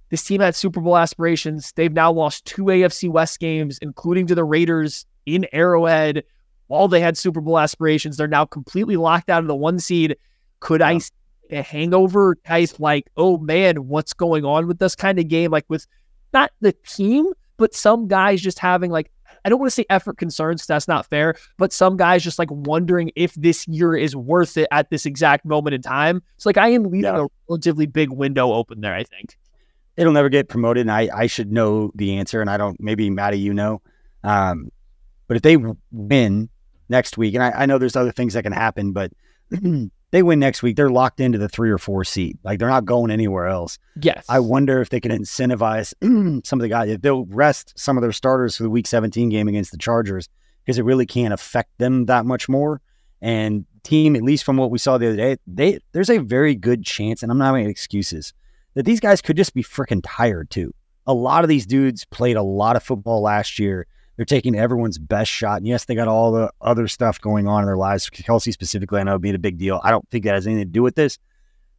this team had Super Bowl aspirations. They've now lost 2 AFC West games, including to the Raiders in Arrowhead. While they had Super Bowl aspirations, they're now completely locked out of the 1 seed. Could I see a hangover type, like, oh man, what's going on with this kind of game? Like with not the team, but some guys just having like, I don't want to say effort concerns, because that's not fair, but some guys just like wondering if this year is worth it at this exact moment in time. So like, I am leaving a relatively big window open there, I think. It'll never get promoted, and I should know the answer, and I don't, maybe Maddie, but if they win next week, and I know there's other things that can happen, but they win next week, they're locked into the 3 or 4 seed. Like, they're not going anywhere else. Yes. I wonder if they can incentivize some of the guys. If they'll rest some of their starters for the Week 17 game against the Chargers, because it really can't affect them that much more. And team, at least from what we saw the other day, there's a very good chance, and I'm not making excuses, that these guys could just be freaking tired too. A lot of these dudes played a lot of football last year. They're taking everyone's best shot. And yes, they got all the other stuff going on in their lives. Kelsey specifically, I know, being a big deal. I don't think that has anything to do with this.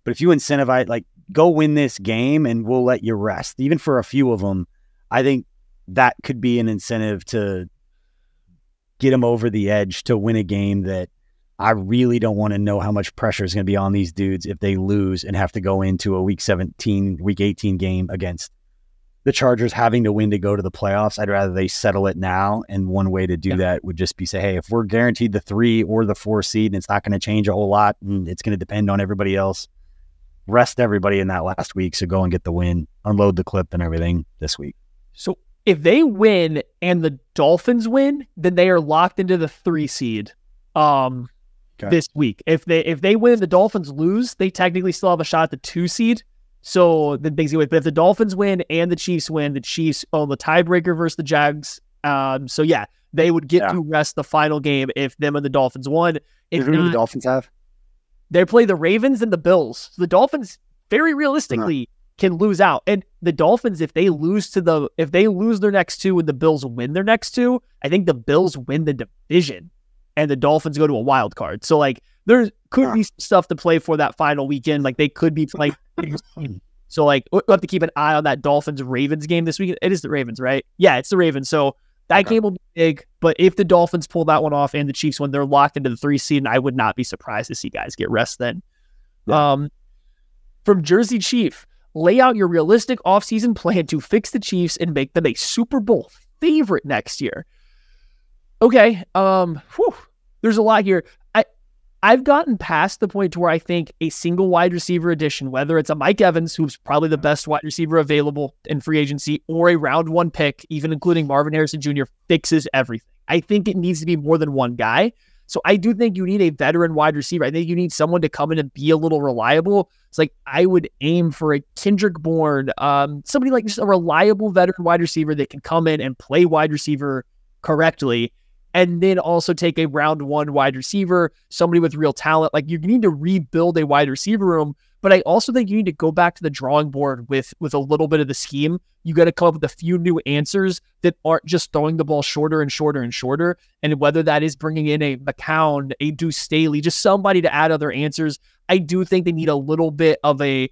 But if you incentivize, like, go win this game and we'll let you rest, even for a few of them, I think that could be an incentive to get them over the edge to win a game that I really don't want to know how much pressure is going to be on these dudes if they lose and have to go into a Week 17, Week 18 game against the Chargers having to win to go to the playoffs. I'd rather they settle it now. And one way to do that would just be say, hey, if we're guaranteed the 3 or the 4 seed and it's not going to change a whole lot and it's going to depend on everybody else, rest everybody in that last week. So go and get the win, unload the clip and everything this week. So if they win and the Dolphins win, then they are locked into the 3 seed. This week. If they win and the Dolphins lose, they technically still have a shot at the 2 seed. So the things but if the Dolphins win and the Chiefs win, the Chiefs own the tiebreaker versus the Jags. So yeah, they would get to rest the final game if them and the Dolphins won. If who do the Dolphins have? They play the Ravens and the Bills. So the Dolphins very realistically can lose out. And the Dolphins, if they lose their next 2 and the Bills win their next 2, I think the Bills win the division and the Dolphins go to a wild card. So like there could be stuff to play for that final weekend. Like they could be playing. So like we'll have to keep an eye on that Dolphins-Ravens game this weekend. It is the Ravens, right? Yeah, it's the Ravens. So that game will be big. But if the Dolphins pull that one off and the Chiefs win, they're locked into the 3 seed, and I would not be surprised to see guys get rest then. Yeah. From Jersey Chief, lay out your realistic offseason plan to fix the Chiefs and make them a Super Bowl favorite next year. Okay. There's a lot here. I've gotten past the point to where I think a single wide receiver addition, whether it's a Mike Evans, who's probably the best wide receiver available in free agency, or a round 1 pick, even including Marvin Harrison Jr., fixes everything. I think it needs to be more than one guy. So I do think you need a veteran wide receiver. I think you need someone to come in and be a little reliable. It's like I would aim for a Kendrick Bourne, somebody like just a reliable veteran wide receiver that can come in and play wide receiver correctly. And then also take a round 1 wide receiver, somebody with real talent. Like you need to rebuild a wide receiver room, but I also think you need to go back to the drawing board with a little bit of the scheme. You got to come up with a few new answers that aren't just throwing the ball shorter and shorter and shorter. And whether that is bringing in a McCown, a Deuce Staley, just somebody to add other answers. I do think they need a little bit of a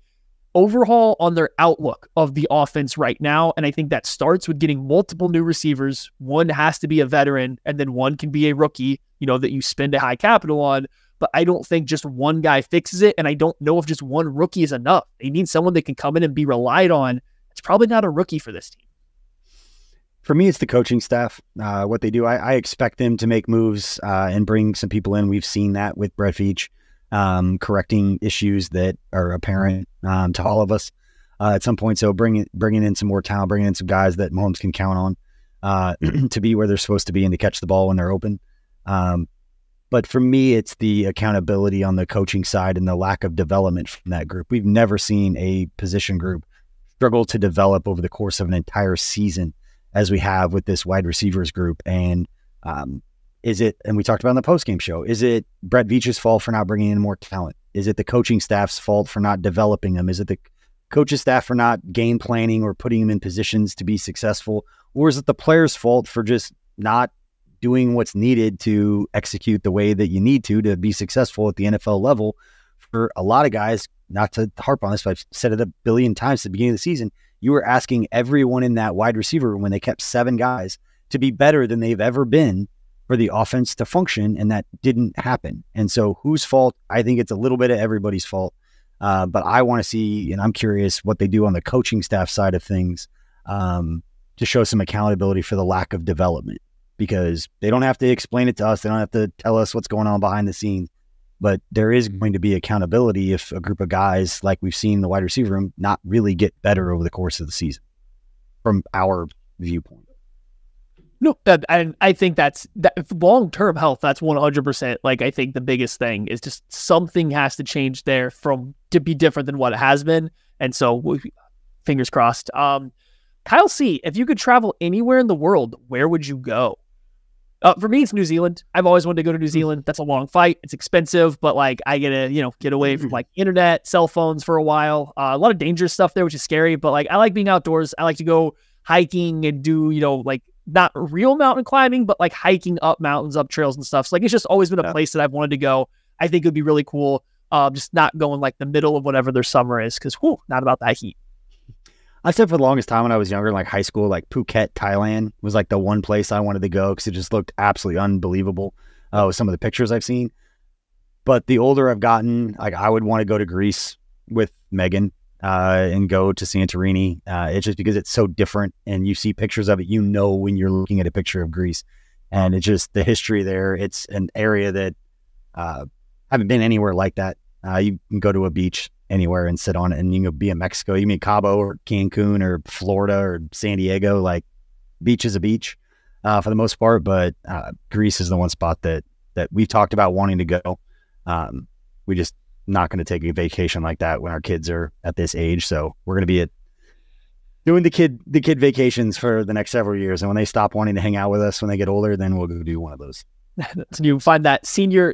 overhaul on their outlook of the offense right now. And I think that starts with getting multiple new receivers. One has to be a veteran, and then one can be a rookie, that you spend a high capital on. But I don't think just one guy fixes it. And I don't know if just one rookie is enough. They need someone that can come in and be relied on. It's probably not a rookie for this team. For me, it's the coaching staff. What they do, I expect them to make moves and bring some people in. We've seen that with Brett Veach, correcting issues that are apparent to all of us at some point. So bringing in some more talent, bringing in some guys that Mahomes can count on to be where they're supposed to be and to catch the ball when they're open. But for me, it's the accountability on the coaching side and the lack of development from that group. We've never seen a position group struggle to develop over the course of an entire season as we have with this wide receivers group. And is it, and we talked about in the postgame show, is it Brett Veach's fault for not bringing in more talent? Is it the coaching staff's fault for not developing them? Is it the coaching staff for not game planning or putting them in positions to be successful? Or is it the player's fault for just not doing what's needed to execute the way that you need to be successful at the NFL level? For a lot of guys, not to harp on this, but I've said it a billion times at the beginning of the season, you were asking everyone in that wide receiver room when they kept 7 guys to be better than they've ever been for the offense to function, and that didn't happen. And so whose fault? I think it's a little bit of everybody's fault. But I want to see, and I'm curious what they do on the coaching staff side of things to show some accountability for the lack of development, because they don't have to explain it to us. They don't have to tell us what's going on behind the scenes. But there is going to be accountability if a group of guys, like we've seen in the wide receiver room, not really get better over the course of the season from our viewpoint. No, and I think that long-term health, that's 100%. Like, I think the biggest thing is just something has to change there to be different than what it has been. And so fingers crossed. Kyle C., if you could travel anywhere in the world, where would you go? For me, it's New Zealand. I've always wanted to go to New Zealand. That's a long flight. It's expensive, but like I get to, get away from like internet, cell phones for a while. A lot of dangerous stuff there, which is scary, but like I like being outdoors. I like to go hiking and do, like not real mountain climbing, but like hiking up mountains, up trails and stuff. So like it's just always been a place that I've wanted to go. I think it would be really cool. Just not going like the middle of whatever their summer is, because not about that heat. I said for the longest time when I was younger, like high school, like Phuket, Thailand was like the one place I wanted to go because it just looked absolutely unbelievable with some of the pictures I've seen. But the older I've gotten, like I would want to go to Greece with Megan and go to Santorini. It's just because it's so different and you see pictures of it, when you're looking at a picture of Greece, and it's just the history there. It's an area that I haven't been anywhere like that. You can go to a beach anywhere and sit on it, and you can be in Mexico. You can be in Cabo or Cancun or Florida or San Diego. Like, beach is a beach for the most part, but Greece is the one spot that we've talked about wanting to go. We just not going to take a vacation like that when our kids are at this age. So we're going to be doing the kid vacations for the next several years. And when they stop wanting to hang out with us when they get older, then we'll go do one of those. So you find that senior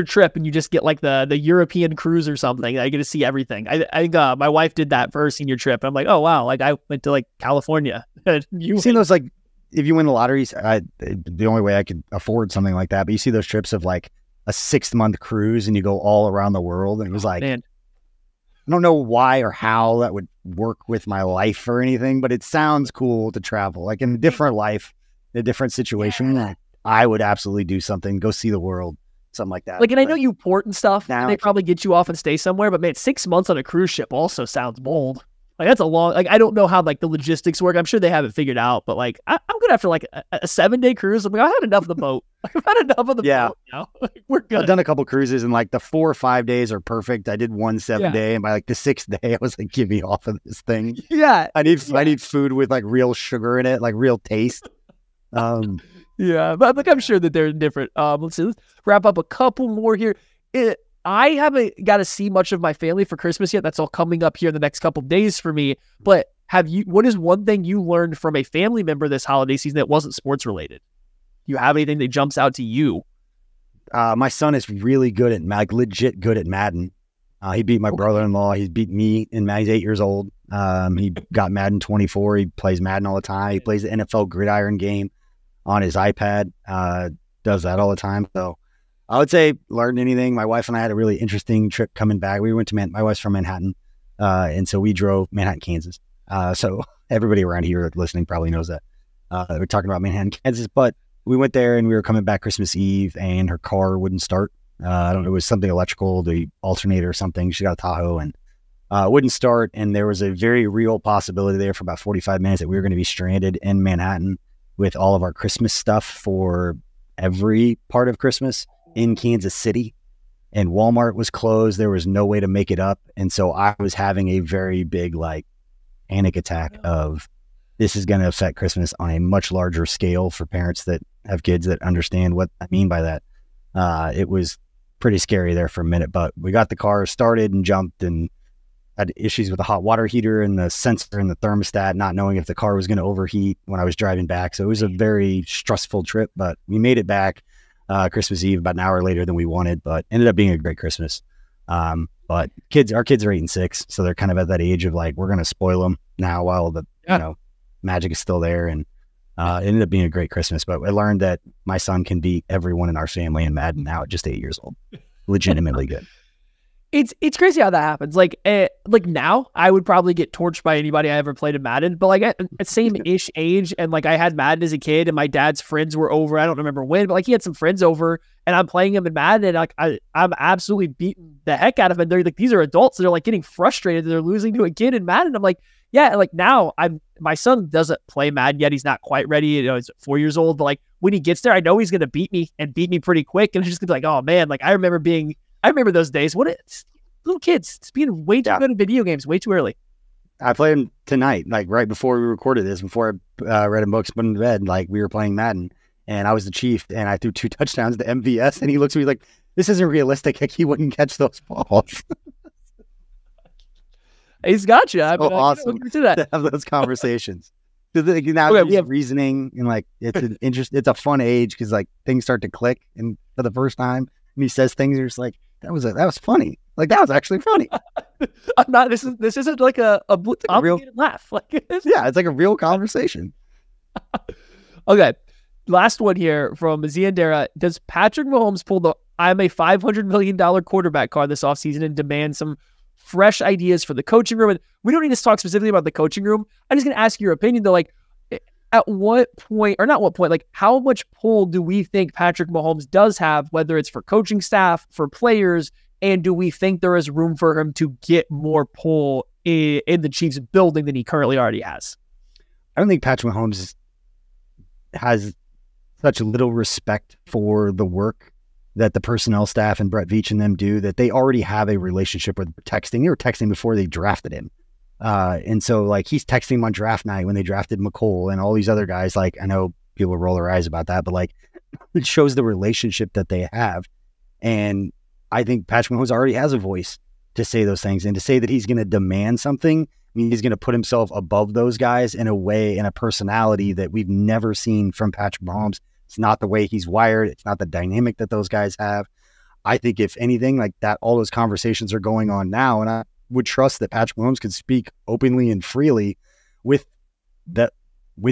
trip and you just get like the European cruise or something. I get to see everything. I think my wife did that for her senior trip. And I'm like, oh wow, like I went to like California. You've seen those, like if you win the lotteries, the only way I could afford something like that. But you see those trips of like a 6-month cruise and you go all around the world, and it was like, man, I don't know why or how that would work with my life or anything, but it sounds cool to travel like in a different life, a different situation. Yeah. I would absolutely do something, go see the world, something like that. Like, and I know you port and stuff, they probably get you off and stay somewhere, but man, 6 months on a cruise ship also sounds bold. Like, that's a long, like, I don't know how like the logistics work. I'm sure they have it figured out, but like, I'm good after like a 7-day cruise. I'm like, I had enough of the boat. Like, I've had enough of the boat. Like, we're good. I've done a couple cruises and like the 4 or 5 days are perfect. I did one 7-day, and by like the 6th day, I was like, get me off of this thing. Yeah. I need food with like real sugar in it, like real taste. Yeah, but like, I'm sure that they're different. Let's wrap up a couple more here. I haven't got to see much of my family for Christmas yet. That's all coming up here in the next couple of days for me. But what is one thing you learned from a family member this holiday season that wasn't sports related? Do you have anything that jumps out to you? My son is really good at legit good at Madden. He beat my brother-in-law. He's beat me in Madden. He's 8 years old. He got Madden 24. He plays Madden all the time. He plays the NFL Gridiron game on his iPad, does that all the time. So I would say learn anything. My wife and I had a really interesting trip coming back. We went to my wife's from Manhattan. And so we drove Manhattan, Kansas. So everybody around here listening probably knows that. We're talking about Manhattan, Kansas, but we went there and we were coming back Christmas Eve and her car wouldn't start. I don't know, it was something electrical, the alternator or something. She got a Tahoe and wouldn't start. And there was a very real possibility there for about 45 minutes that we were going to be stranded in Manhattan with all of our Christmas stuff for every part of Christmas in Kansas City, and Walmart was closed. There was no way to make it up. And so I was having a very big like panic attack of this is going to affect Christmas on a much larger scale for parents that have kids that understand what I mean by that. It was pretty scary there for a minute, but we got the car started and jumped and had issues with the hot water heater and the sensor and the thermostat, not knowing if the car was going to overheat when I was driving back. So it was a very stressful trip, but we made it back Christmas Eve about an hour later than we wanted, but ended up being a great Christmas. But our kids are 8 and 6, so they're kind of at that age of like, we're going to spoil them now while the magic is still there. And it ended up being a great Christmas, but I learned that my son can beat everyone in our family in Madden now at just 8 years old. Legitimately good. It's crazy how that happens. Like now I would probably get torched by anybody I ever played in Madden, but like at same-ish age, and like I had Madden as a kid and my dad's friends were over. I don't remember when, but like he had some friends over and I'm playing him in Madden and like I'm absolutely beating the heck out of him. They're like, these are adults. So they're like getting frustrated. They're losing to a kid in Madden. I'm like, yeah, like now my son doesn't play Madden yet. He's not quite ready. You know, he's 4 years old, but like when he gets there, I know he's going to beat me pretty quick. And it's just gonna be like, oh man, like I remember those days. Little kids, it's being way too good at video games, way too early. I played him tonight, like right before we recorded this, before I read a book, put him to bed, like we were playing Madden and I was the chief and I threw 2 touchdowns to MVS and he looks at me like, this isn't realistic. Like he wouldn't catch those balls. He's got you. Awesome to have those conversations. Now we have reasoning and like it's a fun age because like things start to click and for the first time and he says things you're just like, that was funny. Like that was actually funny. I'm not. This isn't like a real laugh. Like yeah, it's like a real conversation. Okay, last one here from Ziandera. Does Patrick Mahomes pull the "I'm a $500 million quarterback" card this offseason and demand some fresh ideas for the coaching room? And we don't need to talk specifically about the coaching room. I'm just going to ask your opinion though. Like, at what point, or not what point, like how much pull do we think Patrick Mahomes does have, whether it's for coaching staff, for players, and do we think there is room for him to get more pull in the Chiefs building than he currently already has? I don't think Patrick Mahomes has such little respect for the work that the personnel staff and Brett Veach and them do that they already have a relationship with texting. They were texting before they drafted him. And so like he's texting him on draft night when they drafted McColl and all these other guys. Like I know people roll their eyes about that, but like it shows the relationship that they have. And I think Patrick Mahomes already has a voice to say those things and to say that he's going to demand something. I mean, he's going to put himself above those guys in a way, in a personality that we've never seen from Patrick Mahomes. It's not the way he's wired. It's not the dynamic that those guys have. I think if anything like that, all those conversations are going on now. And I would trust that Patrick Mahomes could speak openly and freely with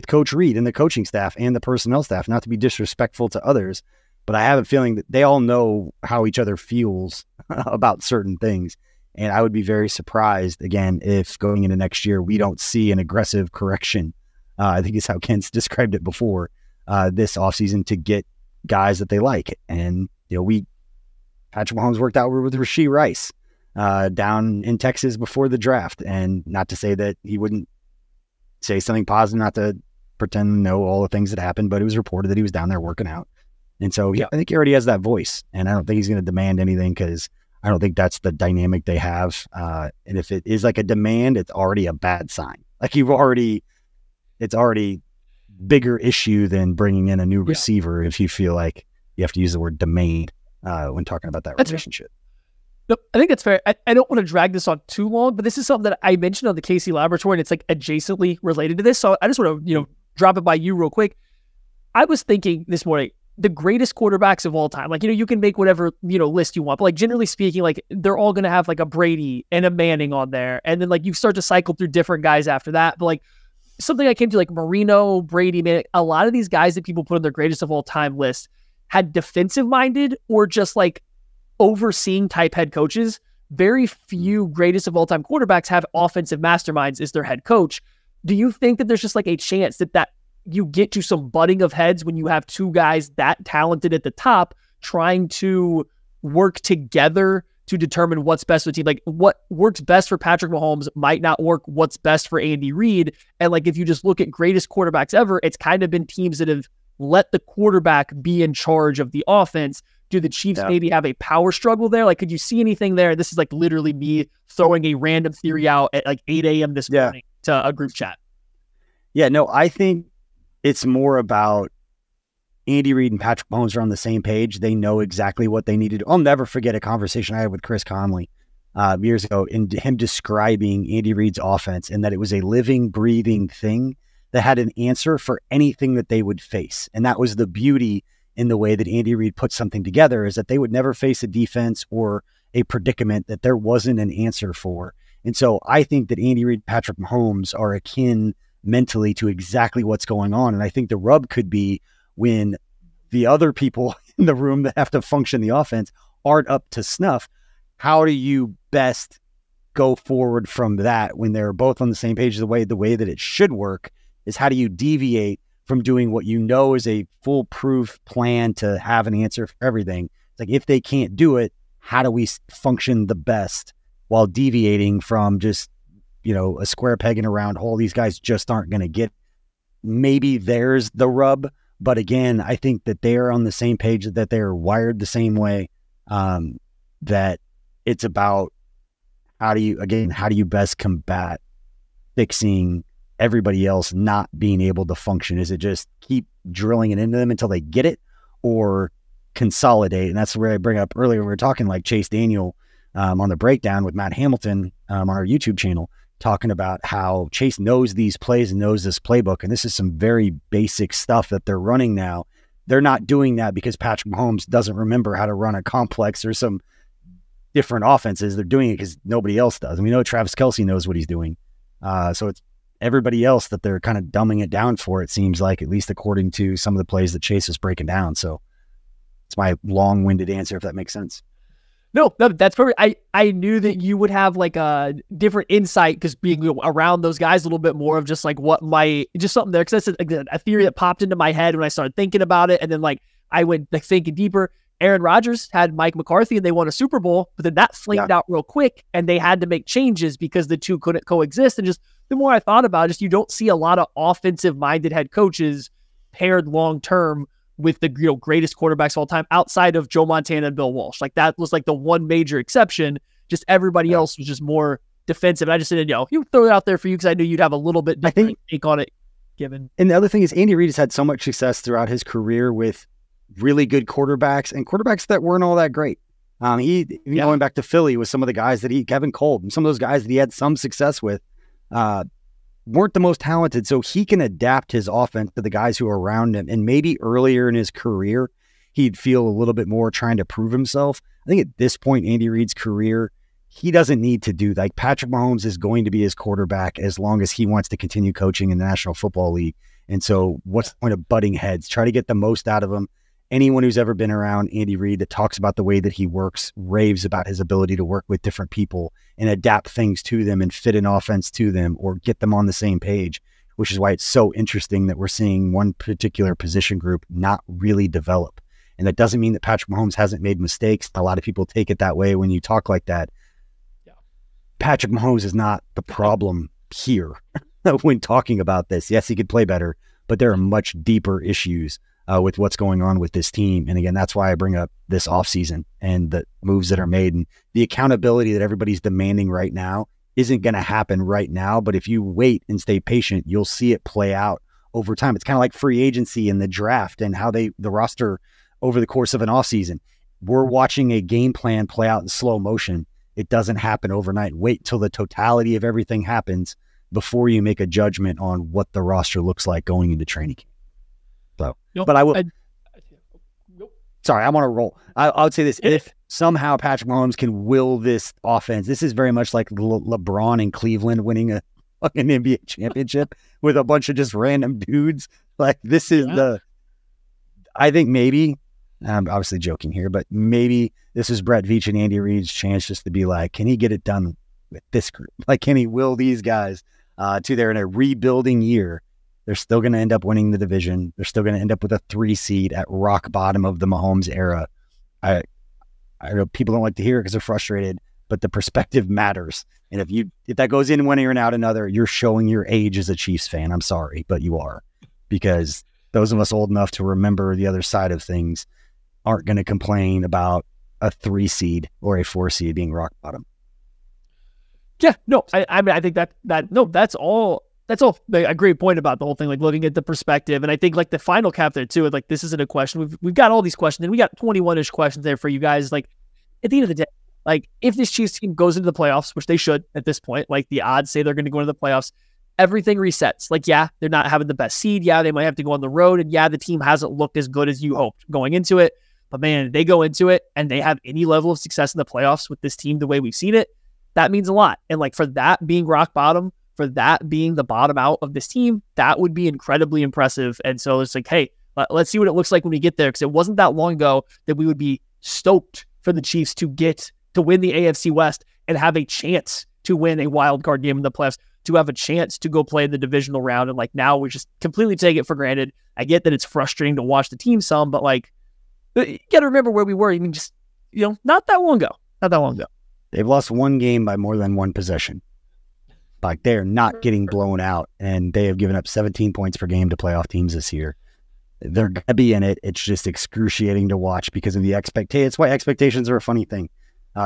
Coach Reid and the coaching staff and the personnel staff, not to be disrespectful to others, but I have a feeling that they all know how each other feels about certain things. And I would be very surprised, again, if going into next year, we don't see an aggressive correction. I think it's how Kent's described it before this offseason to get guys that they like. And, Patrick Mahomes worked out with Rashee Rice down in Texas before the draft. And not to say that he wouldn't say something positive, not to pretend to know all the things that happened, but it was reported that he was down there working out. And so I think he already has that voice. And I don't think he's going to demand anything because I don't think that's the dynamic they have. And if it is like a demand, it's already a bad sign. Like it's already bigger issue than bringing in a new receiver if you feel like you have to use the word demand when talking about that relationship. No, I think that's fair. I don't want to drag this on too long, but this is something that I mentioned on the KC Laboratory and it's like adjacently related to this. So I just want to, drop it by you real quick. I was thinking this morning, the greatest quarterbacks of all time, like, you can make whatever, list you want, but like generally speaking, like they're all going to have like a Brady and a Manning on there. And then like you start to cycle through different guys after that. But like something I came to like Marino, Brady, Manning, a lot of these guys that people put on their greatest of all time list had defensive minded or just like overseeing type head coaches. Very few greatest of all time quarterbacks have offensive masterminds as their head coach. Do you think that there's just like a chance that you get to some butting of heads when you have two guys that talented at the top trying to work together to determine what's best for the team. Like what works best for Patrick Mahomes might not work what's best for Andy Reid. And like if you just look at greatest quarterbacks ever, it's kind of been teams that have let the quarterback be in charge of the offense. Do the Chiefs maybe have a power struggle there? Like, could you see anything there? This is like literally me throwing a random theory out at like 8 a.m. this morning to a group chat. Yeah, no, I think it's more about Andy Reid and Patrick Mahomes are on the same page. They know exactly what they need to do. I'll never forget a conversation I had with Chris Conley years ago, and him describing Andy Reid's offense and that it was a living, breathing thing that had an answer for anything that they would face. And that was the beauty in the way that Andy Reid put something together, is that they would never face a defense or a predicament that there wasn't an answer for. And so I think that Andy Reid and Patrick Mahomes are akin mentally to exactly what's going on. And I think the rub could be when the other people in the room that have to function the offense aren't up to snuff. How do you best go forward from that when they're both on the same page? The way that it should work is, how do you deviate from doing what you know is a foolproof plan to have an answer for everything? It's like, if they can't do it, how do we function the best while deviating from just, a square peg in a round hole? These guys just aren't going to get. Maybe there's the rub. But again, I think that they are on the same page, that they are wired the same way, that it's about how do you best combat fixing everybody else not being able to function? Is it just keep drilling it into them until they get it, or consolidate? And that's where I bring up earlier, we were talking like Chase Daniel on the breakdown with Matt Hamilton on our YouTube channel, talking about how Chase knows these plays and knows this playbook. And this is some very basic stuff that they're running now. They're not doing that because Patrick Mahomes doesn't remember how to run a complex or some different offenses. They're doing it because nobody else does. And we know Travis Kelce knows what he's doing. So it's everybody else that they're kind of dumbing it down for, it seems like, at least according to some of the plays that Chase is breaking down. So it's my long-winded answer, if that makes sense. No, that's perfect. I knew that you would have like a different insight, because being around those guys a little bit more of just like just something there. Because that's a theory that popped into my head when I started thinking about it. And then like I went like thinking deeper. Aaron Rodgers had Mike McCarthy and they won a Super Bowl, but then that flamed out real quick and they had to make changes because the two couldn't coexist. And just the more I thought about it, just you don't see a lot of offensive minded head coaches paired long term with the greatest quarterbacks of all time, outside of Joe Montana and Bill Walsh. Like that was like the one major exception. Just everybody else was just more defensive. And I just said, you throw it out there for you because I knew you'd have a little bit different take on it. Given. And the other thing is, Andy Reid has had so much success throughout his career with really good quarterbacks and quarterbacks that weren't all that great. Going back to Philly with some of the guys that Kevin Kolb, and some of those guys that he had some success with, weren't the most talented. So he can adapt his offense to the guys who are around him. And maybe earlier in his career, he'd feel a little bit more trying to prove himself. I think at this point, Andy Reid's career, he doesn't need to do like Patrick Mahomes is going to be his quarterback as long as he wants to continue coaching in the National Football League. And so what's the point of butting heads? Try to get the most out of him. Anyone who's ever been around Andy Reid that talks about the way that he works raves about his ability to work with different people and adapt things to them and fit an offense to them or get them on the same page, which is why it's so interesting that we're seeing one particular position group not really develop. And that doesn't mean that Patrick Mahomes hasn't made mistakes. A lot of people take it that way when you talk like that. Yeah. Patrick Mahomes is not the problem here when talking about this. Yes, he could play better, but there are much deeper issues with what's going on with this team. And again, that's why I bring up this offseason and the moves that are made, and the accountability that everybody's demanding right now isn't going to happen right now. But if you wait and stay patient, you'll see it play out over time. It's kind of like free agency and the draft and how the roster over the course of an offseason. We're watching a game plan play out in slow motion. It doesn't happen overnight. Wait till the totality of everything happens before you make a judgment on what the roster looks like going into training camp. So, but I will. Sorry, I want to roll. I would say this: if somehow Patrick Mahomes can will this offense, this is very much like LeBron in Cleveland winning a fucking NBA championship with a bunch of just random dudes. Like this is I think maybe, I'm obviously joking here, but maybe this is Brett Veach and Andy Reid's chance just to be like, can he get it done with this group? Like, can he will these guys to there in a rebuilding year? They're still going to end up winning the division. They're still going to end up with a 3 seed at rock bottom of the Mahomes era. I know people don't like to hear it because they're frustrated, but the perspective matters. And if that goes in one ear and out another, you're showing your age as a Chiefs fan. I'm sorry, but you are, because those of us old enough to remember the other side of things aren't going to complain about a 3 seed or a 4 seed being rock bottom. Yeah, no, I mean, I think that's all a great point about the whole thing, like looking at the perspective. And I think like the final cap there too, like this isn't a question. We've got all these questions and we got 21-ish questions there for you guys. Like at the end of the day, like if this Chiefs team goes into the playoffs, which they should at this point, like the odds say they're going to go into the playoffs, everything resets. Like, yeah, they're not having the best seed. Yeah, they might have to go on the road. And yeah, the team hasn't looked as good as you hoped going into it. But man, they go into it and they have any level of success in the playoffs with this team the way we've seen it, that means a lot. And like for that being rock bottom, for that being the bottom out of this team, that would be incredibly impressive. And so it's like, hey, let's see what it looks like when we get there. Because it wasn't that long ago that we would be stoked for the Chiefs to win the AFC West and have a chance to win a wild card game in the playoffs, to have a chance to go play in the divisional round. And like now we just completely take it for granted. I get that it's frustrating to watch the team some, but like you got to remember where we were. I mean, just, not that long ago. They've lost one game by more than one possession. Like they're not getting blown out, and they have given up 17 points per game to playoff teams this year. They're going to be in it. It's just excruciating to watch because of the expectation. It's why expectations are a funny thing.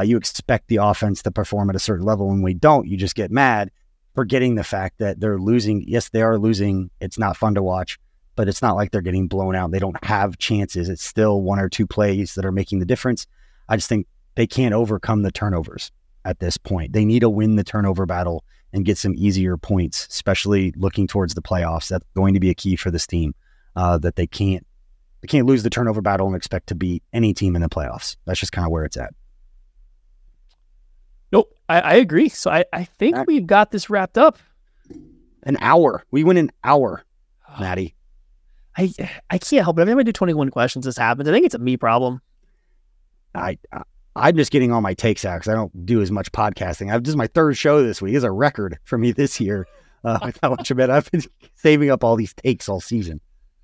You expect the offense to perform at a certain level. When we don't, you just get mad, forgetting the fact that they're losing. Yes, they are losing. It's not fun to watch, but it's not like they're getting blown out. They don't have chances. It's still 1 or 2 plays that are making the difference. I just think they can't overcome the turnovers at this point. They need to win the turnover battle and get some easier points, especially looking towards the playoffs. That's going to be a key for this team, that they can't lose the turnover battle and expect to beat any team in the playoffs. That's just kind of where it's at. Nope, I agree. So I think we've got this wrapped up. An hour. We went an hour, Maddie. I can't help it. Every time I do 21 questions, this happens. I think it's a me problem. I'm just getting all my takes out because I don't do as much podcasting. This is my 3rd show this week. It's a record for me this year. With how much of it I've been saving up all these takes all season.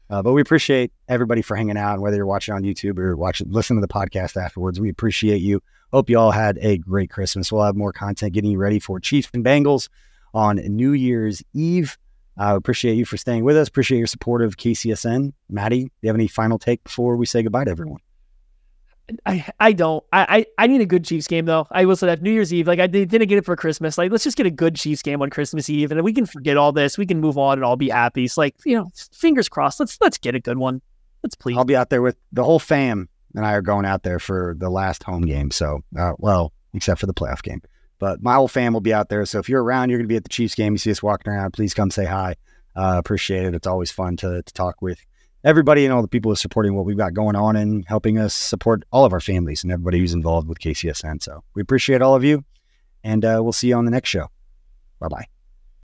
But we appreciate everybody for hanging out, and whether you're watching on YouTube or listen to the podcast afterwards, we appreciate you. Hope you all had a great Christmas. We'll have more content getting you ready for Chiefs and Bengals on New Year's Eve. I appreciate you for staying with us. Appreciate your support of KCSN. Maddie, do you have any final take before we say goodbye to everyone? I don't. I need a good Chiefs game, though. I will say that New Year's Eve, like I didn't get it for Christmas. Like, let's just get a good Chiefs game on Christmas Eve, and then we can forget all this. We can move on and all be happy. It's like, fingers crossed. Let's get a good one. Let's please. I'll be out there with the whole fam, and I are going out there for the last home game. So, well, except for the playoff game. But my whole fam will be out there. So if you're around, you're going to be at the Chiefs game. You see us walking around, please come say hi. Appreciate it. It's always fun to talk with everybody and all the people who are supporting what we've got going on and helping us support all of our families and everybody who's involved with KCSN. So we appreciate all of you, and we'll see you on the next show. Bye-bye.